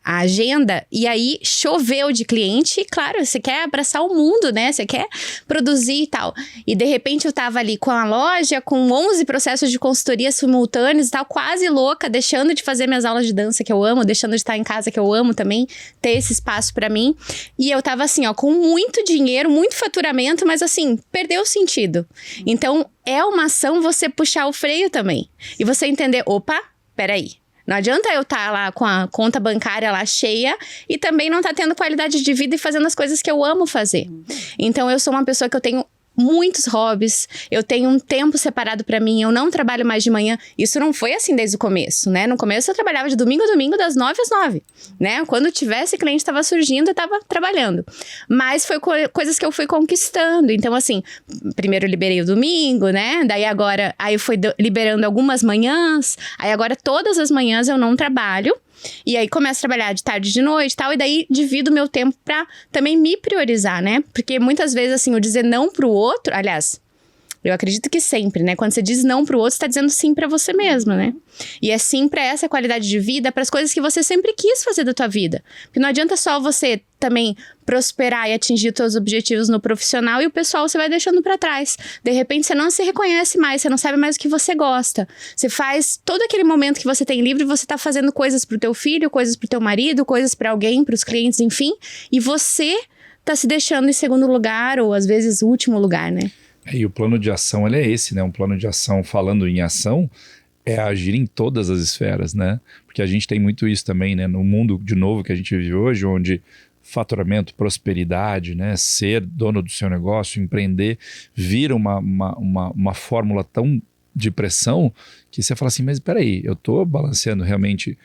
agenda, e aí choveu de cliente, e claro, você quer abraçar o mundo, né? Você quer produzir e tal. E de repente eu tava ali com a loja, com 11 processos de consultoria simultâneos e tal, quase louca, deixando de fazer minhas aulas de dança que eu amo, deixando de estar em casa que eu amo também, ter esse espaço pra mim. E eu tava assim, ó, com muito dinheiro, muito faturamento, mas assim, perdeu o sentido. Então, é uma ação você puxar o freio também. E você entender, opa, peraí. Não adianta eu estar lá com a conta bancária lá cheia e também não estar tendo qualidade de vida e fazendo as coisas que eu amo fazer. Então, eu sou uma pessoa que eu tenho muitos hobbies, eu tenho um tempo separado pra mim, eu não trabalho mais de manhã. Isso não foi assim desde o começo, né? No começo eu trabalhava de domingo a domingo, das 9 às 9, né? Quando tivesse cliente estava surgindo, eu estava trabalhando. Mas foi coisas que eu fui conquistando. Então, assim, primeiro eu liberei o domingo, né? Daí agora, aí eu fui liberando algumas manhãs, aí agora todas as manhãs eu não trabalho. E aí começo a trabalhar de tarde, de noite e tal, e daí divido meu tempo pra também me priorizar, né? Porque muitas vezes, assim, o dizer não pro outro, aliás, eu acredito que sempre, né? Quando você diz não pro outro, você tá dizendo sim pra você mesmo, né? E é sim pra essa qualidade de vida, pras coisas que você sempre quis fazer da tua vida. Porque não adianta só você também prosperar e atingir os seus objetivos no profissional e o pessoal você vai deixando pra trás. De repente, você não se reconhece mais, você não sabe mais o que você gosta. Você faz todo aquele momento que você tem livre, você tá fazendo coisas pro teu filho, coisas pro teu marido, coisas pra alguém, pros clientes, enfim. E você tá se deixando em segundo lugar ou, às vezes, último lugar, né? E o plano de ação, ele é esse, né? Um plano de ação, falando em ação, é agir em todas as esferas, né? Porque a gente tem muito isso também, né? No mundo, de novo, que a gente vive hoje, onde faturamento, prosperidade, né? Ser dono do seu negócio, empreender, vira uma fórmula tão de pressão que você fala assim, mas peraí, eu tô balanceando realmente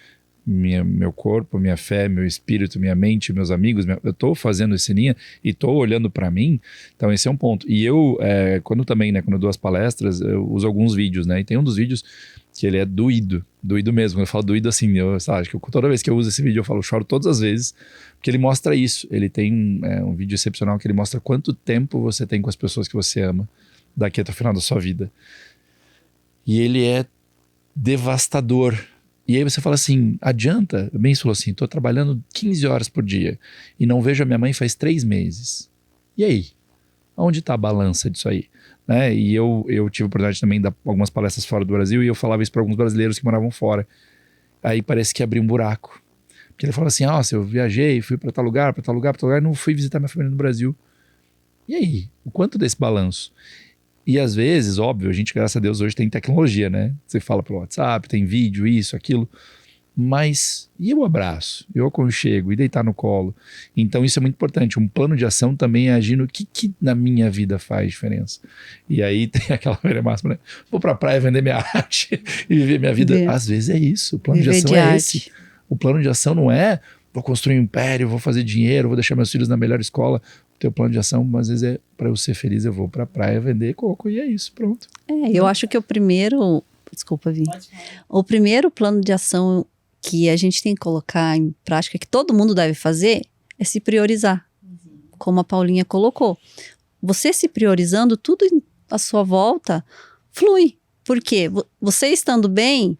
meu corpo, minha fé, meu espírito, minha mente, meus amigos, eu tô fazendo essa linha e tô olhando para mim, então esse é um ponto. E eu, quando eu dou as palestras, eu uso alguns vídeos, né? E tem um dos vídeos que ele é doído mesmo. Eu falo doído assim, acho que toda vez que eu uso esse vídeo eu falo, choro todas as vezes, porque ele mostra isso. Ele tem um vídeo excepcional que ele mostra quanto tempo você tem com as pessoas que você ama daqui até o final da sua vida. E ele é devastador. E aí você fala assim, adianta? O Benz falou assim, tô trabalhando 15 horas por dia e não vejo a minha mãe faz 3 meses. E aí? Onde está a balança disso aí? Né? E eu tive a oportunidade também de dar algumas palestras fora do Brasil e eu falava isso para alguns brasileiros que moravam fora. Aí parece que abriu um buraco. Porque ele falou assim, se eu viajei, fui para tal lugar, e não fui visitar minha família no Brasil. E aí? O quanto desse balanço? E às vezes, óbvio, a gente, graças a Deus, hoje tem tecnologia, né? Você fala pelo WhatsApp, tem vídeo, isso, aquilo. Mas e o abraço? E o aconchego? E deitar no colo? Então isso é muito importante. Um plano de ação também é agir no que na minha vida faz diferença. E aí tem aquela velha máxima, né? Vou pra praia vender minha arte e viver minha vida. Às vezes é isso. O plano de ação é esse. O plano de ação não é vou construir um império, vou fazer dinheiro, vou deixar meus filhos na melhor escola. O teu plano de ação, às vezes, é para eu ser feliz, eu vou pra praia vender coco e é isso, pronto. Eu acho que o primeiro... Desculpa, Vi. O primeiro plano de ação que a gente tem que colocar em prática, que todo mundo deve fazer, é se priorizar. Como a Paulinha colocou. Você se priorizando, tudo à sua volta flui. Por quê? Você estando bem,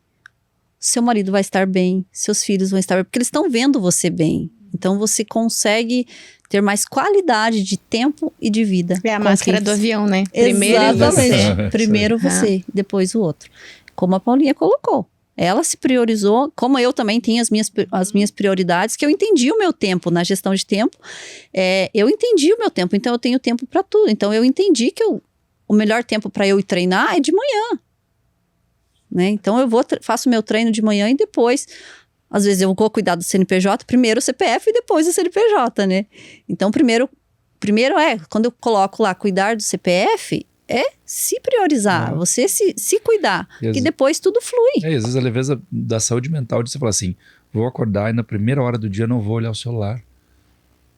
seu marido vai estar bem, seus filhos vão estar bem, porque eles estão vendo você bem. Então você consegue ter mais qualidade de tempo e de vida. É a máscara do avião, né? Exatamente. Primeiro você, depois o outro. Como a Paulinha colocou. Ela se priorizou, como eu também tenho as minhas prioridades, que eu entendi o meu tempo na gestão de tempo. Eu entendi o meu tempo, então eu tenho tempo para tudo. Então eu entendi que o melhor tempo para eu ir treinar é de manhã. Né? Então eu faço meu treino de manhã e depois, às vezes eu vou cuidar do CNPJ, primeiro o CPF e depois o CNPJ, né? Então primeiro quando eu coloco lá cuidar do CPF, se priorizar, você se cuidar, que depois tudo flui. Às vezes a leveza da saúde mental de você falar assim, vou acordar e na primeira hora do dia não vou olhar o celular.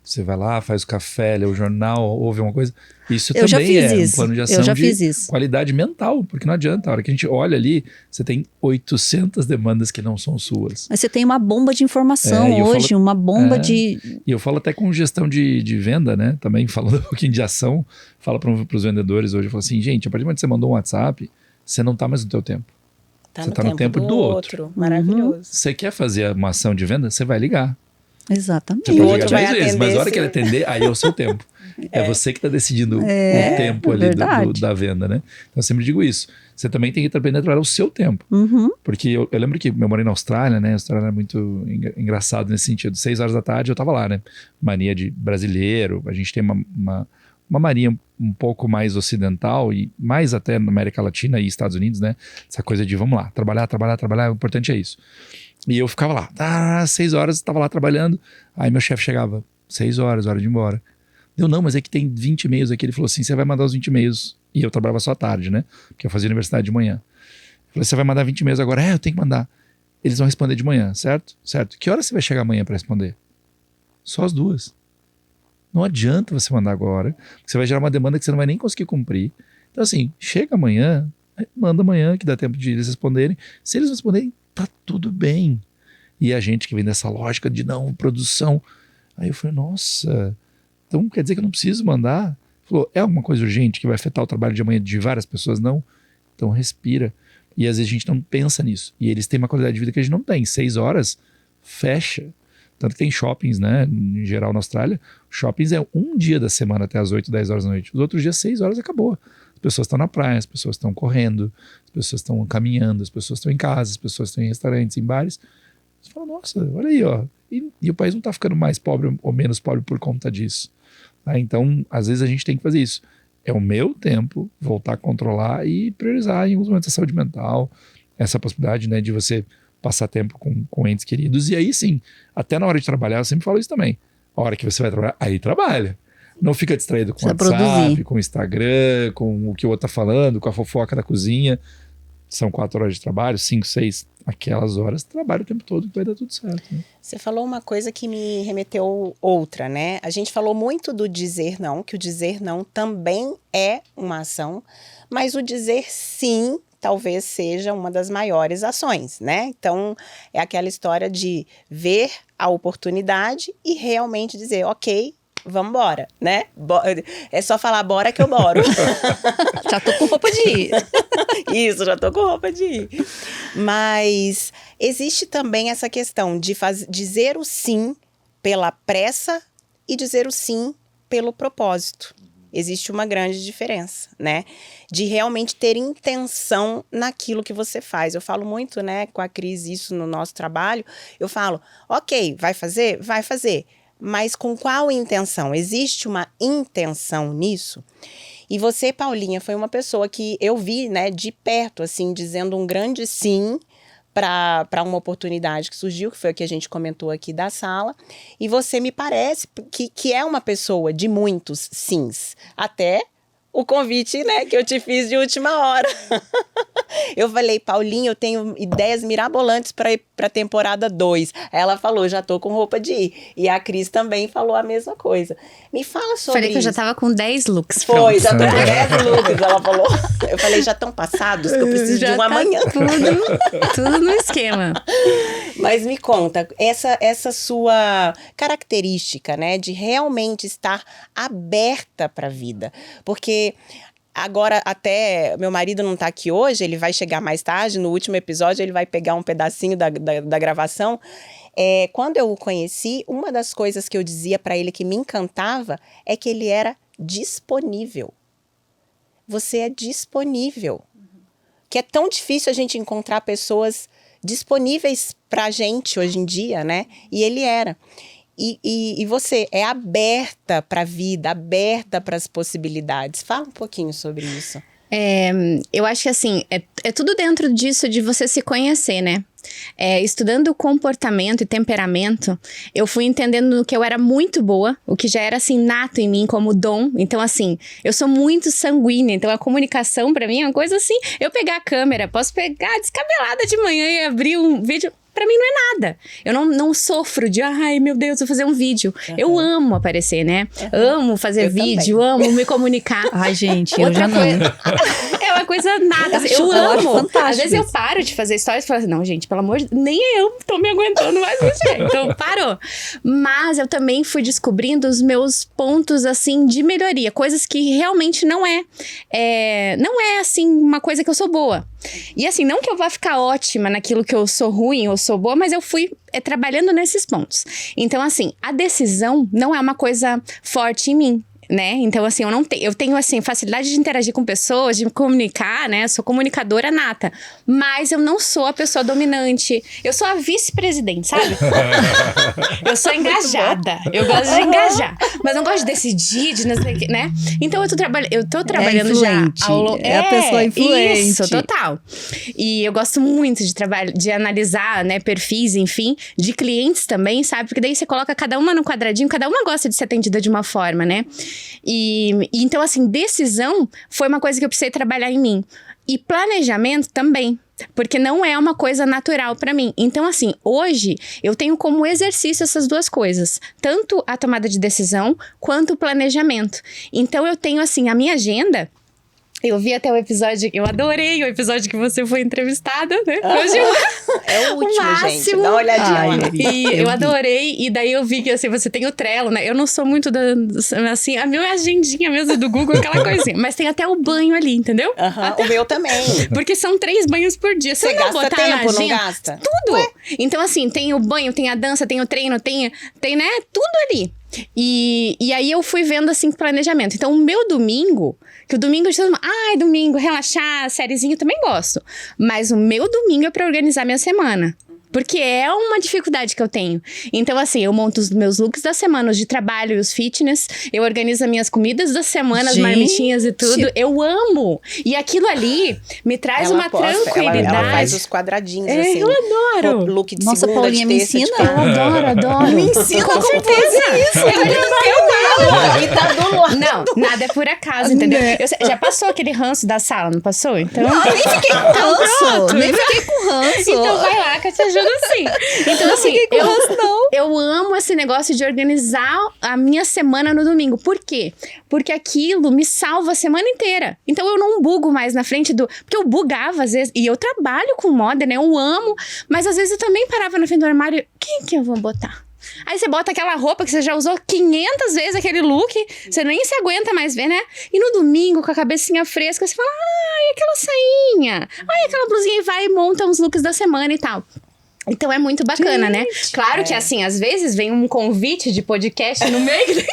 Você vai lá, faz o café, lê o jornal, ouve uma coisa. Isso também é um plano de ação de qualidade mental, porque não adianta. A hora que a gente olha ali, você tem 800 demandas que não são suas. Mas você tem uma bomba de informação hoje, uma bomba de... E eu falo até com gestão de venda, né? Também falando um pouquinho de ação, falo para os vendedores hoje, eu falo assim, gente, a partir do momento que você mandou um WhatsApp, você não está mais no teu tempo. Você está no tempo do outro. Maravilhoso. Você quer fazer uma ação de venda, você vai ligar. Exatamente. Você pode ligar 10 vezes, mas a hora que ele atender, aí é o seu tempo. É você que está decidindo o tempo ali da venda, né? Então eu sempre digo isso. Você também tem que aprender a trabalhar o seu tempo. Porque eu lembro que eu morei na Austrália, né? A Austrália é muito engraçado nesse sentido. 6 horas da tarde eu estava lá, né? Mania de brasileiro. A gente tem uma mania um pouco mais ocidental e mais até na América Latina e Estados Unidos, né? Essa coisa de vamos lá, trabalhar, o importante é isso. E eu ficava lá, 6 horas, estava lá trabalhando, aí meu chefe chegava, 6 horas, hora de ir embora. Não, mas é que tem 20 e-mails aqui. Ele falou assim, você vai mandar os 20 e-mails. E eu trabalhava só à tarde, né? Porque eu fazia universidade de manhã. Eu falei, você vai mandar 20 e-mails agora? Eu tenho que mandar. Eles vão responder de manhã, certo? Certo. Que hora você vai chegar amanhã para responder? Só as 2. Não adianta você mandar agora, porque você vai gerar uma demanda que você não vai nem conseguir cumprir. Então assim, chega amanhã, manda amanhã, que dá tempo de eles responderem. Se eles responderem, tá tudo bem. E a gente que vem dessa lógica de não, produção. Aí eu falei, nossa, então quer dizer que eu não preciso mandar? Falou, é alguma coisa urgente que vai afetar o trabalho de amanhã de várias pessoas? Não. Então respira. E às vezes a gente não pensa nisso. E eles têm uma qualidade de vida que a gente não tem. 6 horas, fecha. Tanto que tem shoppings, né? Em geral na Austrália, shoppings é um dia da semana até as 8, 10 horas da noite. Os outros dias, 6 horas, acabou. As pessoas estão na praia, as pessoas estão correndo, as pessoas estão caminhando, as pessoas estão em casa, as pessoas estão em restaurantes, em bares. Você fala, nossa, olha aí, ó. E o país não está ficando mais pobre ou menos pobre por conta disso. Então, às vezes a gente tem que fazer isso. É o meu tempo, voltar a controlar e priorizar em alguns momentos a saúde mental, essa possibilidade, né, de você passar tempo com entes queridos. E aí sim, até na hora de trabalhar, eu sempre falo isso também. A hora que você vai trabalhar, aí trabalha. Não fica distraído com o WhatsApp, com o Instagram, com o que o outro tá falando, com a fofoca da cozinha. São 4 horas de trabalho, 5, 6, aquelas horas, trabalha o tempo todo que vai dar tudo certo. Né? Você falou uma coisa que me remeteu outra, né? A gente falou muito do dizer não, que o dizer não também é uma ação, mas o dizer sim talvez seja uma das maiores ações, né? Então, é aquela história de ver a oportunidade e realmente dizer, ok, vamos embora, né? É só falar bora que eu boro. Já tô com roupa de ir. Isso, já tô com roupa de ir. Mas existe também essa questão de dizer o sim pela pressa e dizer o sim pelo propósito. Existe uma grande diferença, né? De realmente ter intenção naquilo que você faz. Eu falo muito, né, com a Cris, isso no nosso trabalho. Eu falo, ok, vai fazer? Vai fazer. Mas com qual intenção? Existe uma intenção nisso? E você, Paulinha, foi uma pessoa que eu vi, né, de perto, assim, dizendo um grande sim para uma oportunidade que surgiu, que foi o que a gente comentou aqui da sala. E você me parece que é uma pessoa de muitos sims. Até o convite, né, que eu te fiz de última hora. Eu falei, Paulinha, eu tenho ideias mirabolantes para ir para a temporada 2. Ela falou, já tô com roupa de ir. E a Cris também falou a mesma coisa. Me fala sobre Falei que isso. eu já tava com 10 looks Foi, prontos. já tô com 10 looks, ela falou. Eu falei, já estão passados, que eu preciso de um amanhã. Tudo no esquema. Mas me conta, essa sua característica, né, de realmente estar aberta para a vida. Porque agora, até meu marido não tá aqui hoje, ele vai chegar mais tarde, no último episódio ele vai pegar um pedacinho da gravação. Quando eu o conheci, uma das coisas que eu dizia para ele que me encantava é que ele era disponível. Você é disponível. Que é tão difícil a gente encontrar pessoas disponíveis pra gente hoje em dia, né? E ele era. E você é aberta para a vida, aberta para as possibilidades. Fala um pouquinho sobre isso. Eu acho que assim, é tudo dentro disso de você se conhecer, né? Estudando comportamento e temperamento, eu fui entendendo que eu era muito boa, o que já era assim nato em mim como dom. Então assim, eu sou muito sanguínea, então a comunicação pra mim é uma coisa assim, eu pegar a câmera, posso pegar descabelada de manhã e abrir um vídeo, pra mim não é nada. Eu não sofro de, ai meu Deus, vou fazer um vídeo. Eu amo aparecer, né? Amo fazer vídeo, amo me comunicar. Ai gente, eu já não. É uma coisa nada. Eu amo. Às vezes eu paro de fazer stories e falo assim, não, gente, pelo amor de Deus, nem eu tô me aguentando mais desse jeito. Então, parou. Mas eu também fui descobrindo os meus pontos, assim, de melhoria. Coisas que realmente não é assim, uma coisa que eu sou boa. E assim, não que eu vá ficar ótima naquilo que eu sou ruim ou sou boa, mas eu fui trabalhando nesses pontos. Então, assim, a decisão não é uma coisa forte em mim. Né? Então, assim, eu tenho, assim, facilidade de interagir com pessoas, de me comunicar, né? Eu sou comunicadora nata. Mas eu não sou a pessoa dominante. Eu sou a vice-presidente, sabe? Eu sou engajada. Eu gosto de engajar. Mas não gosto de decidir, né? Então, eu tô trabalhando já ao longo... É a pessoa influente. Isso, total. E eu gosto muito de analisar, né? Perfis, enfim, de clientes também, sabe? Porque daí você coloca cada uma no quadradinho, cada uma gosta de ser atendida de uma forma, né? E então, assim, decisão foi uma coisa que eu precisei trabalhar em mim. E planejamento também, porque não é uma coisa natural pra mim. Então, assim, hoje eu tenho como exercício essas duas coisas. Tanto a tomada de decisão, quanto o planejamento. Então, eu tenho, assim, a minha agenda... Eu vi até o episódio, eu adorei o episódio que você foi entrevistada, né? Hoje é o último, gente. Dá uma olhadinha lá. E eu adorei, e daí eu vi que assim, você tem o Trello, né? Eu não sou muito assim, a minha agendinha mesmo do Google, aquela coisinha. Mas tem até o banho ali, entendeu? O meu também. Porque são 3 banhos por dia. Você não gasta botar tempo, na agenda, não gasta? Tudo. Ué? Então assim, tem o banho, tem a dança, tem o treino, tem né? Tudo ali. E aí eu fui vendo assim planejamento. Então o meu domingo, que o domingo domingo, relaxar, sériezinho, também gosto. Mas o meu domingo é pra organizar minha semana. Porque é uma dificuldade que eu tenho. Então, assim, eu monto os meus looks da semana, os de trabalho e os fitness. Eu organizo as minhas comidas da semana, as marmitinhas e tudo. Eu amo. E aquilo ali me traz uma tranquilidade. Ela faz os quadradinhos, assim. Eu adoro. Look de Nossa, segunda, Paulinha, de me terça, ensina. de Eu adoro. Me ensina com como certeza. fazer isso. E tá do lado. Não, nada é por acaso, entendeu? Já passou aquele ranço da sala, não passou? Então... Não, nem fiquei com ranço. Nem fiquei com ranço. Então vai lá que eu te ajudo sim. Então, assim, eu amo esse negócio de organizar a minha semana no domingo. Por quê? Porque aquilo me salva a semana inteira. Então eu não bugo mais na frente do... Porque eu bugava às vezes, e eu trabalho com moda, né? Eu amo, mas às vezes eu também parava na frente do armário. Quem que eu vou botar? Aí você bota aquela roupa que você já usou 500 vezes, aquele look, você nem se aguenta mais ver, né? E no domingo, com a cabecinha fresca, você fala, ai, aquela sainha, ai, aquela blusinha, e vai e monta uns looks da semana e tal. Então é muito bacana, né? Claro que assim, às vezes vem um convite de podcast no meio.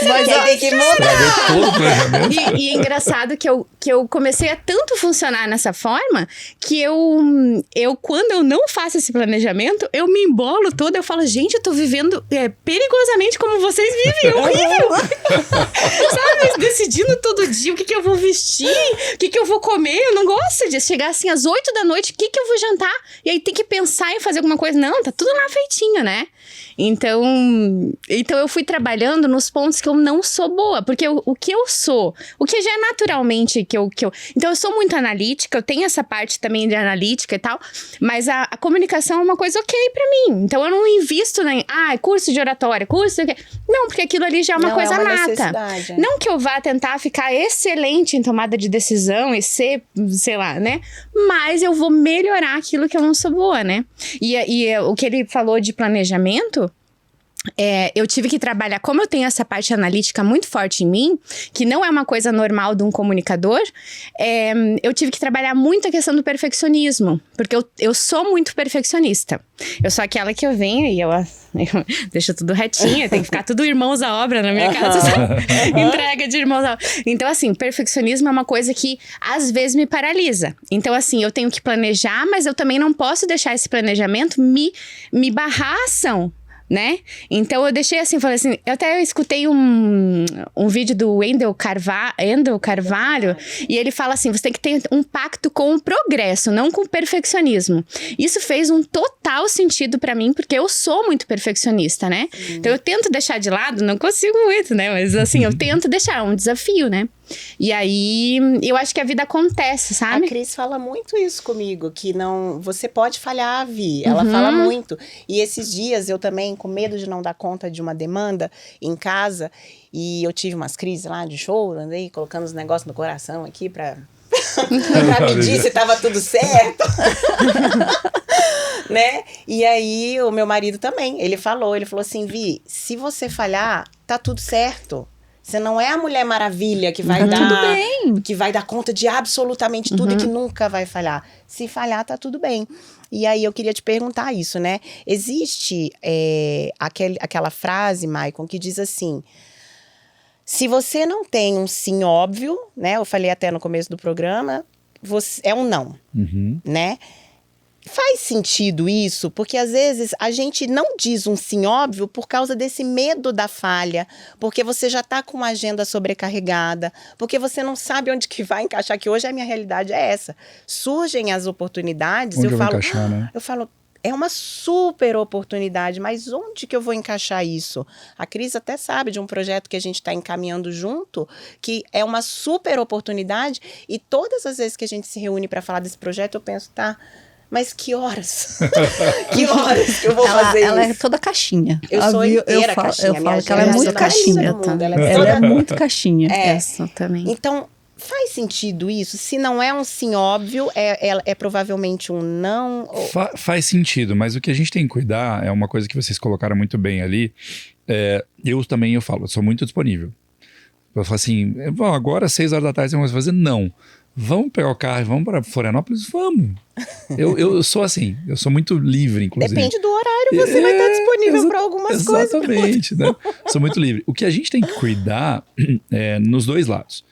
Mas tem que mudar. Todo o planejamento. E é engraçado que eu comecei a tanto funcionar nessa forma que eu quando eu não faço esse planejamento, eu me embolo toda, eu falo, gente, eu tô vivendo perigosamente como vocês vivem, é horrível. Sabe, decidindo todo dia o que eu vou vestir, o que eu vou comer, eu não gosto disso. Chegar assim às 8 da noite, o que eu vou jantar? E aí tem que pensar em fazer alguma coisa. Não, tá tudo lá feitinho, né? Então eu fui trabalhando nos pontos que eu não sou boa. Porque o que eu sou, o que já é naturalmente que eu... Então eu sou muito analítica, eu tenho essa parte também de analítica e tal. Mas a comunicação é uma coisa ok pra mim. Então eu não invisto em... curso de oratória, curso... Não, porque aquilo ali já é uma coisa nata. Não que eu vá tentar ficar excelente em tomada de decisão e ser, sei lá, né? Mas eu vou melhorar aquilo que eu não sou boa, né? E o que ele falou de planejamento... eu tive que trabalhar, como eu tenho essa parte analítica muito forte em mim, que não é uma coisa normal de um comunicador, eu tive que trabalhar muito a questão do perfeccionismo, porque eu sou muito perfeccionista. Eu sou aquela que eu venho e eu deixo tudo retinho, tem que ficar tudo irmãos à obra na minha casa, sabe? Entrega de irmãos à obra. Então, assim, perfeccionismo é uma coisa que às vezes me paralisa. Então, assim, eu tenho que planejar, mas eu também não posso deixar esse planejamento me barrar a ação. Né? Então eu deixei assim, falei assim, eu escutei um vídeo do Wendel Carvalho, e ele fala assim, você tem que ter um pacto com o progresso, não com o perfeccionismo. Isso fez um total sentido pra mim, porque eu sou muito perfeccionista, né? Então eu tento deixar de lado, não consigo muito, né? Mas assim, eu tento deixar, é um desafio, né? E aí, eu acho que a vida acontece, sabe? A Cris fala muito isso comigo, que não... Você pode falhar, Vi. Ela fala muito. E esses dias, eu também, com medo de não dar conta de uma demanda em casa, e eu tive umas crises lá de choro, andei colocando os negócios no coração aqui pra medir se tava tudo certo. Né? E aí, o meu marido também, ele falou assim, Vi, se você falhar, tá tudo certo. Você não é a Mulher Maravilha que vai dar conta de absolutamente tudo e que nunca vai falhar. Se falhar, tá tudo bem. E aí eu queria te perguntar isso, né? Existe aquela frase, Maicon, que diz assim, se você não tem um sim óbvio, né? Eu falei até no começo do programa, é um não, né? Faz sentido isso? Porque às vezes a gente não diz um sim óbvio por causa desse medo da falha, porque você já está com uma agenda sobrecarregada, porque você não sabe onde que vai encaixar, que hoje a minha realidade é essa. Surgem as oportunidades, onde eu falo, encaixar, né? Eu falo, é uma super oportunidade, mas onde que eu vou encaixar isso? A Cris até sabe de um projeto que a gente está encaminhando junto, que é uma super oportunidade, e todas as vezes que a gente se reúne para falar desse projeto, eu penso, mas que horas? Que horas que eu vou fazer isso? Ela é toda caixinha. Eu sou inteira caixinha. Eu falo que ela é muito caixinha. Ela é muito caixinha. Exatamente. Então, faz sentido isso? Se não é um sim óbvio, é provavelmente um não? Faz sentido, mas o que a gente tem que cuidar é uma coisa que vocês colocaram muito bem ali. Eu sou muito disponível. Eu falo assim, agora 6 horas da tarde você vai fazer? Não. Vamos pegar o carro e vamos para Florianópolis? Vamos. Eu sou assim, eu sou muito livre, inclusive. Depende do horário, você vai estar disponível para algumas coisas. Exatamente, né? Sou muito livre. O que a gente tem que cuidar nos dois lados.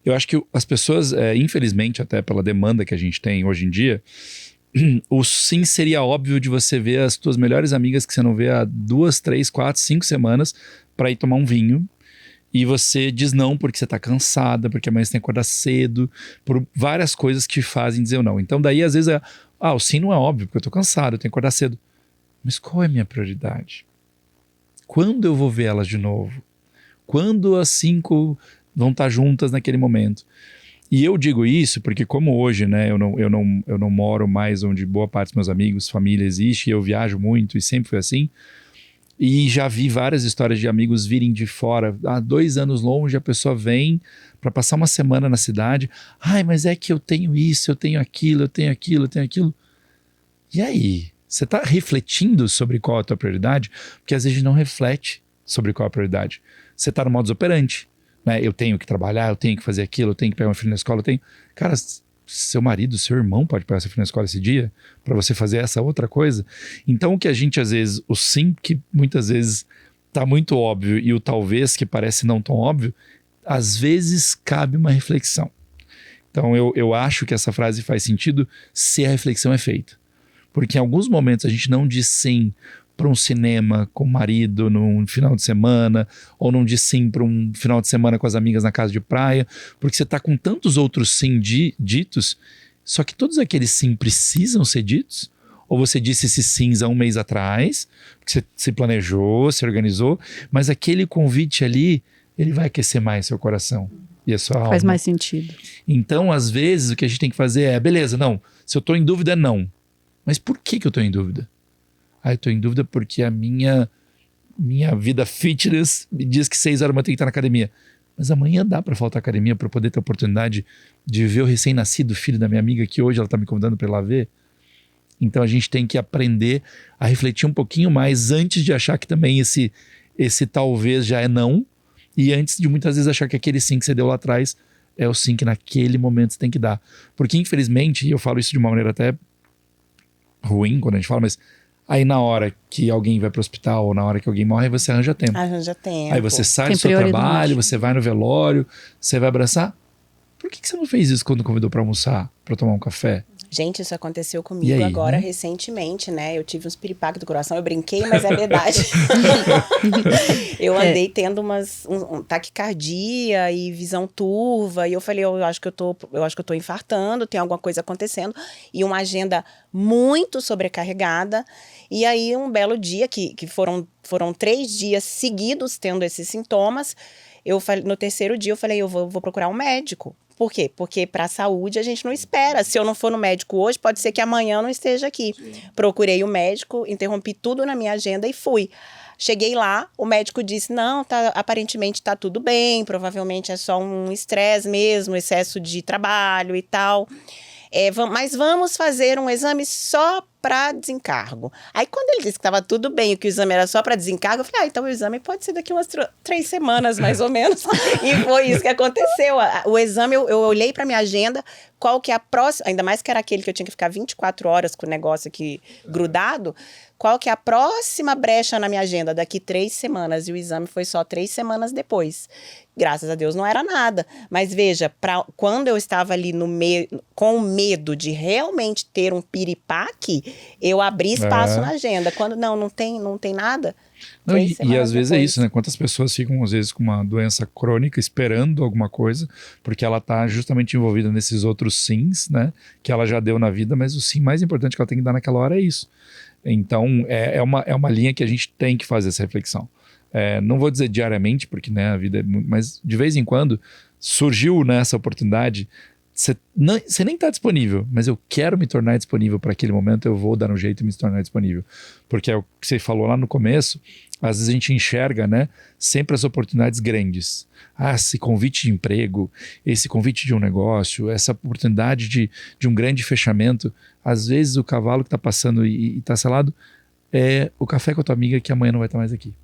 Eu acho que as pessoas, infelizmente, até pela demanda que a gente tem hoje em dia, o sim seria óbvio de você ver as tuas melhores amigas que você não vê há 2, 3, 4, 5 semanas para ir tomar um vinho. E você diz não porque você tá cansada, porque amanhã você tem que acordar cedo, por várias coisas que te fazem dizer não. Então daí às vezes o sim não é óbvio, porque eu tô cansado, eu tenho que acordar cedo. Mas qual é a minha prioridade? Quando eu vou ver elas de novo? Quando as 5 vão estar juntas naquele momento? E eu digo isso porque como hoje, né, eu não moro mais onde boa parte dos meus amigos, família existe, e eu viajo muito e sempre foi assim, e já vi várias histórias de amigos virem de fora, 2 anos longe, a pessoa vem para passar uma semana na cidade, mas é que eu tenho isso, eu tenho aquilo, eu tenho aquilo, eu tenho aquilo. E aí? Você está refletindo sobre qual é a tua prioridade? Porque às vezes não reflete sobre qual é a prioridade. Você está no modus operandi. Né? Eu tenho que trabalhar, eu tenho que fazer aquilo, eu tenho que pegar meu filho na escola, eu tenho... Cara, seu marido, seu irmão pode pegar seu filho na escola esse dia para você fazer essa outra coisa. Então o que a gente às vezes, o sim que muitas vezes tá muito óbvio e o talvez que parece não tão óbvio, às vezes cabe uma reflexão. Então eu acho que essa frase faz sentido se a reflexão é feita. Porque em alguns momentos a gente não diz sim para um cinema com o marido num final de semana, ou não diz sim para um final de semana com as amigas na casa de praia, porque você está com tantos outros sim ditos, só que todos aqueles sim precisam ser ditos, ou você disse esses sims há um mês atrás, porque você se planejou, se organizou, mas aquele convite ali, ele vai aquecer mais seu coração e a sua alma. Faz mais sentido. Então, às vezes, o que a gente tem que fazer é, beleza, não, se eu estou em dúvida, não. Mas por que eu estou em dúvida? Eu estou em dúvida porque a minha vida fitness me diz que 6 horas eu tenho que estar na academia. Mas amanhã dá para faltar academia para poder ter a oportunidade de ver o recém-nascido filho da minha amiga que hoje ela está me convidando para ir lá ver. Então a gente tem que aprender a refletir um pouquinho mais antes de achar que também esse talvez já é não, e antes de muitas vezes achar que aquele sim que você deu lá atrás é o sim que naquele momento você tem que dar. Porque infelizmente, e eu falo isso de uma maneira até ruim quando a gente fala, mas aí na hora que alguém vai pro hospital ou na hora que alguém morre, você arranja tempo. Arranja tempo. Aí você sai Tem do seu prioridade. trabalho, você vai no velório, você vai abraçar. Por que você não fez isso quando convidou para almoçar, para tomar um café? Gente, isso aconteceu E comigo aí, agora né? recentemente, né? Eu tive uns piripaques do coração, eu brinquei, mas é verdade. Eu andei tendo um taquicardia e visão turva, e eu falei, eu acho que eu tô infartando, tem alguma coisa acontecendo, e uma agenda muito sobrecarregada. E aí, um belo dia, que foram 3 dias seguidos tendo esses sintomas, no terceiro dia eu falei, eu vou procurar um médico. Por quê? Porque para a saúde a gente não espera. Se eu não for no médico hoje, pode ser que amanhã eu não esteja aqui. Sim. Procurei o médico, interrompi tudo na minha agenda e fui. Cheguei lá, o médico disse, não, aparentemente tá tudo bem, provavelmente é só um estresse mesmo, excesso de trabalho e tal. Mas vamos fazer um exame só para desencargo. Aí quando ele disse que estava tudo bem e que o exame era só para desencargo, eu falei, então o exame pode ser daqui umas 3 semanas, mais ou menos. E foi isso que aconteceu. O exame, eu olhei para minha agenda, qual que é a próxima, ainda mais que era aquele que eu tinha que ficar 24 horas com o negócio aqui grudado, qual que é a próxima brecha na minha agenda daqui 3 semanas, e o exame foi só 3 semanas depois. Graças a Deus não era nada, mas veja, quando eu estava ali com o medo de realmente ter um piripaque, eu abri espaço na agenda. Quando não tem nada. Não, e às vezes é isso, né? Quantas pessoas ficam às vezes com uma doença crônica esperando alguma coisa, porque ela está justamente envolvida nesses outros sims, né? Que ela já deu na vida, mas o sim mais importante que ela tem que dar naquela hora é isso. Então é uma linha que a gente tem que fazer essa reflexão. Não vou dizer diariamente, porque né, a vida é muito, mas de vez em quando surgiu nessa oportunidade, você nem está disponível, mas eu quero me tornar disponível para aquele momento, eu vou dar um jeito de me tornar disponível. Porque é o que você falou lá no começo, às vezes a gente enxerga, né, sempre as oportunidades grandes. Esse convite de emprego, esse convite de um negócio, essa oportunidade de um grande fechamento. Às vezes o cavalo que está passando e está selado é o café com a tua amiga que amanhã não vai estar mais aqui.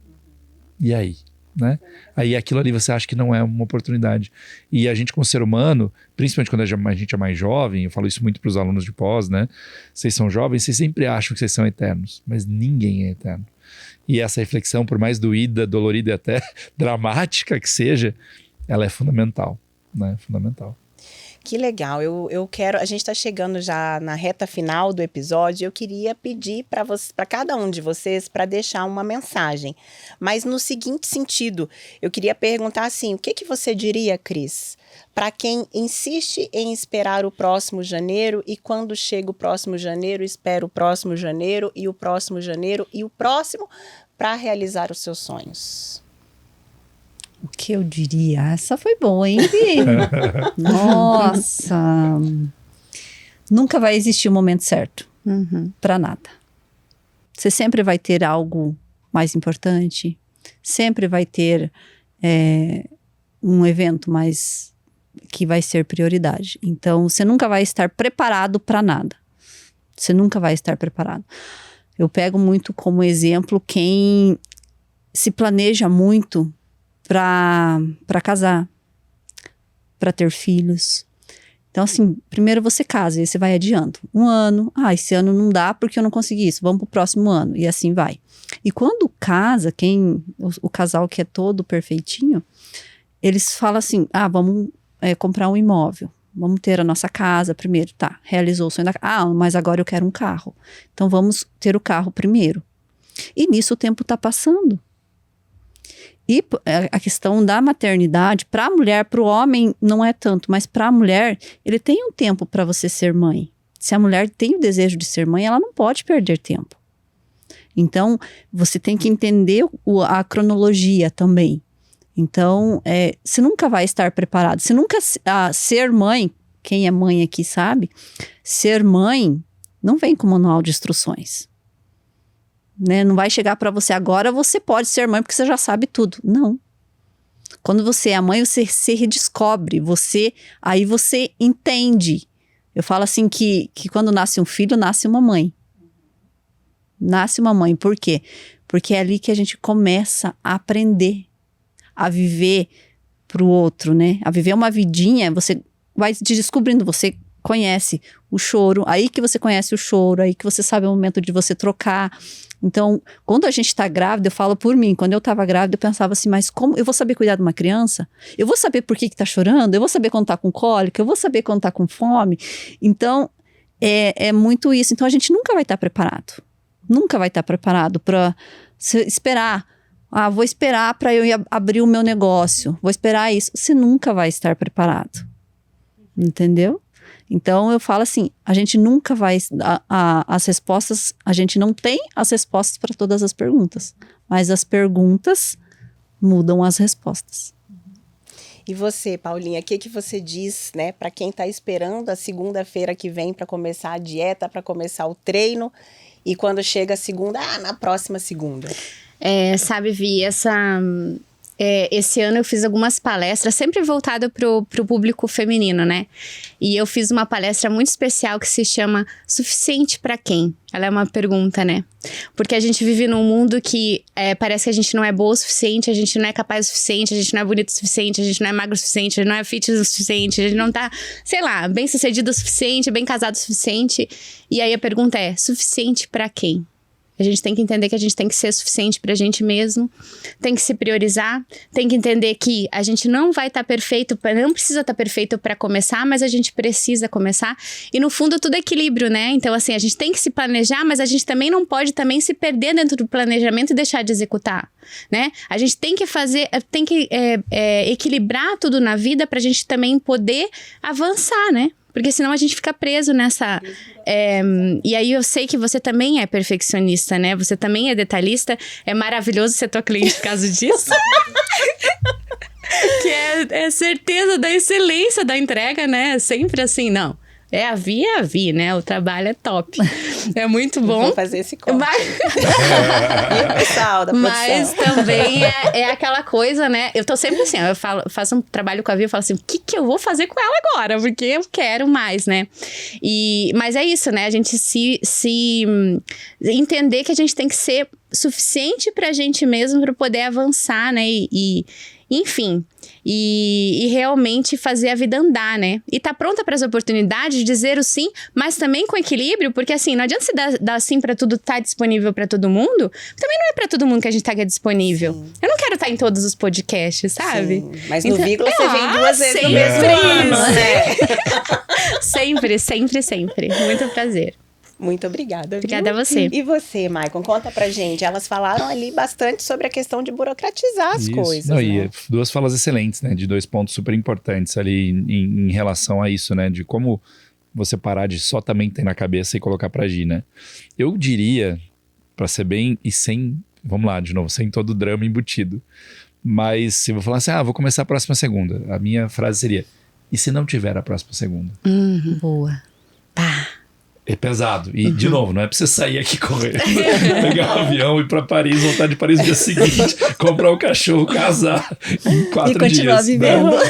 E aí? Né? Aí aquilo ali você acha que não é uma oportunidade. E a gente como ser humano, principalmente quando a gente é mais jovem, eu falo isso muito para os alunos de pós, né? Vocês são jovens, vocês sempre acham que vocês são eternos, mas ninguém é eterno. E essa reflexão, por mais doída, dolorida e até dramática que seja, ela é fundamental, né? Fundamental. Que legal, eu quero, a gente está chegando já na reta final do episódio, eu queria pedir para cada um de vocês para deixar uma mensagem, mas no seguinte sentido, eu queria perguntar assim, o que você diria, Cris, para quem insiste em esperar o próximo janeiro e quando chega o próximo janeiro, espera o próximo janeiro e o próximo janeiro e o próximo para realizar os seus sonhos? O que eu diria? Essa foi boa, hein, Vi? Nossa! Nunca vai existir o momento certo para nada. Você sempre vai ter algo mais importante, sempre vai ter um evento mais que vai ser prioridade. Então, você nunca vai estar preparado para nada. Você nunca vai estar preparado. Eu pego muito como exemplo quem se planeja muito para casar, para ter filhos. Então, assim, primeiro você casa e aí você vai adiando. 1 ano, esse ano não dá porque eu não consegui isso, vamos pro próximo ano, e assim vai. E quando casa, o casal que é todo perfeitinho, eles falam assim, vamos comprar um imóvel, vamos ter a nossa casa primeiro, tá, realizou o sonho da casa, mas agora eu quero um carro, então vamos ter o carro primeiro. E nisso o tempo tá passando. E a questão da maternidade, para a mulher, para o homem não é tanto, mas para a mulher, ele tem um tempo para você ser mãe. Se a mulher tem o desejo de ser mãe, ela não pode perder tempo. Então, você tem que entender a cronologia também. Então, você nunca vai estar preparado. Você nunca, ser mãe, quem é mãe aqui sabe, ser mãe não vem com manual de instruções. Né? Não vai chegar para você agora, você pode ser mãe porque você já sabe tudo. Não. Quando você é a mãe, você se redescobre, aí você entende. Eu falo assim que quando nasce um filho, nasce uma mãe. Nasce uma mãe, por quê? Porque é ali que a gente começa a aprender, a viver pro outro, né? A viver uma vidinha, você vai te descobrindo, você conhece o choro, aí que você conhece o choro, aí que você sabe o momento de você trocar. Então, quando a gente tá grávida, eu falo por mim, quando eu tava grávida, eu pensava assim, mas como eu vou saber cuidar de uma criança? Eu vou saber por que tá chorando? Eu vou saber quando tá com cólica? Eu vou saber quando tá com fome? Então, é muito isso. Então, a gente nunca vai estar preparado. Nunca vai estar preparado para esperar. Vou esperar para eu abrir o meu negócio. Vou esperar isso. Você nunca vai estar preparado. Entendeu? Então, eu falo assim, a gente nunca vai, as respostas, a gente não tem as respostas para todas as perguntas, mas as perguntas mudam as respostas. E você, Paulinha, o que você diz, né, para quem está esperando a segunda-feira que vem para começar a dieta, para começar o treino, e quando chega a segunda, na próxima segunda? Sabe, Vi, esse ano eu fiz algumas palestras, sempre voltada pro público feminino, né? E eu fiz uma palestra muito especial que se chama Suficiente pra Quem? Ela é uma pergunta, né? Porque a gente vive num mundo que parece que a gente não é boa o suficiente, a gente não é capaz o suficiente, a gente não é bonito o suficiente, a gente não é magro o suficiente, a gente não é fit o suficiente, a gente não tá, sei lá, bem sucedido o suficiente, bem casado o suficiente. E aí a pergunta é, suficiente pra quem? A gente tem que entender que a gente tem que ser suficiente pra gente mesmo, tem que se priorizar, tem que entender que a gente não vai estar perfeito, não precisa estar perfeito pra começar, mas a gente precisa começar. E no fundo tudo é equilíbrio, né? Então assim, a gente tem que se planejar, mas a gente também não pode também se perder dentro do planejamento e deixar de executar, né? A gente tem que equilibrar tudo na vida pra gente também poder avançar, né? Porque senão a gente fica preso nessa... e aí eu sei que você também é perfeccionista, né? Você também é detalhista. É maravilhoso ser tua cliente por causa disso. Que é certeza da excelência da entrega, né? Sempre assim, não. É a Vi, né? O trabalho é top. É muito bom. Vou fazer esse corte. E o pessoal da produção. Mas também é aquela coisa, né? Eu tô sempre assim, eu faço um trabalho com a Vi, eu falo assim, o que eu vou fazer com ela agora? Porque eu quero mais, né? Mas é isso, né? A gente se entender que a gente tem que ser suficiente pra gente mesmo pra poder avançar, né? E enfim. E realmente fazer a vida andar, né? E tá pronta para as oportunidades de dizer o sim, mas também com equilíbrio, porque assim, não adianta você dar sim para tudo estar disponível para todo mundo, também não é para todo mundo que a gente tá aqui disponível. Sim. Eu não quero estar em todos os podcasts, sabe? Sim, mas no vírgula você vem 2 vezes no mesmo ano, né? Sempre. Muito prazer. Muito obrigada. Obrigada a você. E você, Maicon, conta pra gente. Elas falaram ali bastante sobre a questão de burocratizar as coisas. Não, né? E 2 falas excelentes, né? De 2 pontos super importantes ali em relação a isso, né? De como você parar de só também ter na cabeça e colocar pra agir, né? Eu diria, pra ser bem e sem, vamos lá, de novo, sem todo o drama embutido. Mas se eu vou falar assim, vou começar a próxima segunda, a minha frase seria, e se não tiver a próxima segunda? Boa. Pá. É pesado. E, de novo, não é pra você sair aqui correr, pegar um avião, ir pra Paris, voltar de Paris no dia seguinte, comprar um cachorro, casar em 4 dias. E continuar vivendo. Né?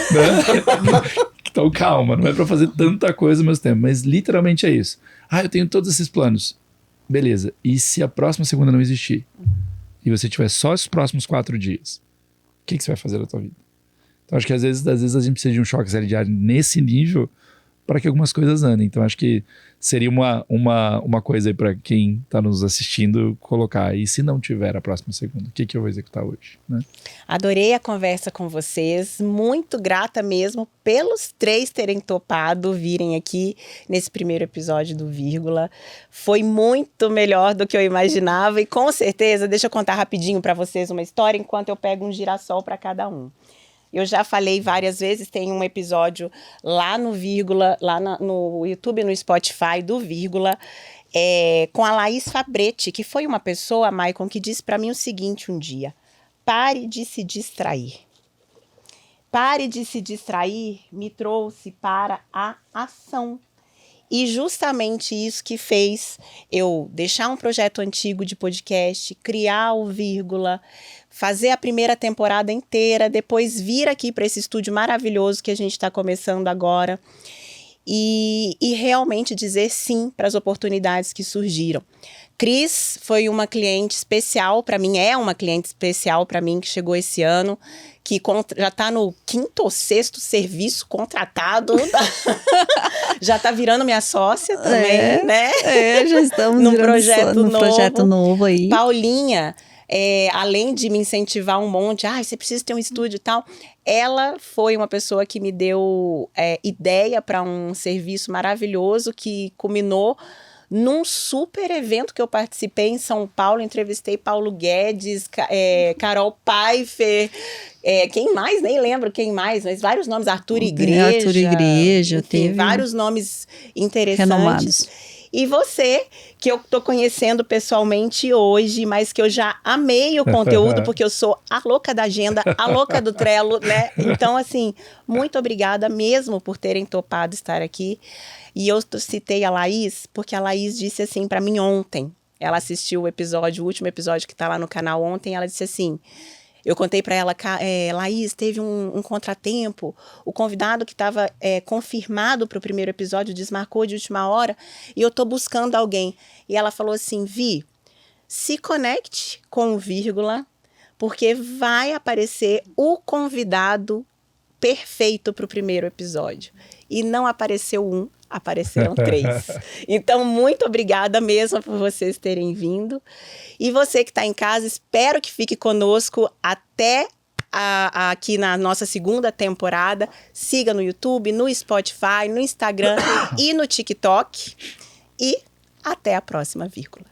Então, calma, não é pra fazer tanta coisa ao mesmo tempo, mas literalmente é isso. Eu tenho todos esses planos. Beleza. E se a próxima segunda não existir? E você tiver só os próximos 4 dias? O que você vai fazer na tua vida? Então, acho que às vezes a gente precisa de um choque diário nesse nível para que algumas coisas andem. Então, acho que seria uma coisa aí para quem está nos assistindo colocar. E se não tiver a próxima segunda, o que eu vou executar hoje? Né? Adorei a conversa com vocês. Muito grata mesmo pelos 3 terem topado virem aqui nesse primeiro episódio do Vírgula. Foi muito melhor do que eu imaginava. E com certeza, deixa eu contar rapidinho para vocês uma história enquanto eu pego um girassol para cada um. Eu já falei várias vezes, tem um episódio lá no Vírgula, lá no YouTube, no Spotify do Vírgula, com a Laís Fabretti, que foi uma pessoa, Maicon, que disse para mim o seguinte um dia: pare de se distrair. Pare de se distrair me trouxe para a ação. E justamente isso que fez eu deixar um projeto antigo de podcast, criar o Vírgula, fazer a primeira temporada inteira, depois vir aqui para esse estúdio maravilhoso que a gente está começando agora e realmente dizer sim para as oportunidades que surgiram. Cris foi uma cliente especial para mim, é uma cliente especial para mim que chegou esse ano, que já está no 5º ou 6º serviço contratado, já está virando minha sócia também, né? Já estamos num projeto novo aí. Paulinha, além de me incentivar um monte, você precisa ter um estúdio e tal, ela foi uma pessoa que me deu ideia para um serviço maravilhoso que culminou num super evento que eu participei em São Paulo. Entrevistei Paulo Guedes, Carol Pfeiffer, quem mais? Nem lembro quem mais, mas vários nomes, Arthur Igreja, enfim, teve vários nomes interessantes. Renomados. E você, que eu tô conhecendo pessoalmente hoje, mas que eu já amei o conteúdo, porque eu sou a louca da agenda, a louca do Trello, né? Então, assim, muito obrigada mesmo por terem topado estar aqui. E eu citei a Laís, porque a Laís disse assim para mim ontem. Ela assistiu o último episódio que tá lá no canal ontem, ela disse assim... Eu contei para ela, Laís, teve um contratempo, o convidado que estava confirmado para o primeiro episódio desmarcou de última hora e eu estou buscando alguém. E ela falou assim, Vi, se conecte com o Vírgula, porque vai aparecer o convidado perfeito para o primeiro episódio. E não apareceu apareceram 3. Então, muito obrigada mesmo por vocês terem vindo. E você que está em casa, espero que fique conosco até aqui na nossa 2ª temporada. Siga no YouTube, no Spotify, no Instagram e no TikTok. E até a próxima, Vírgula.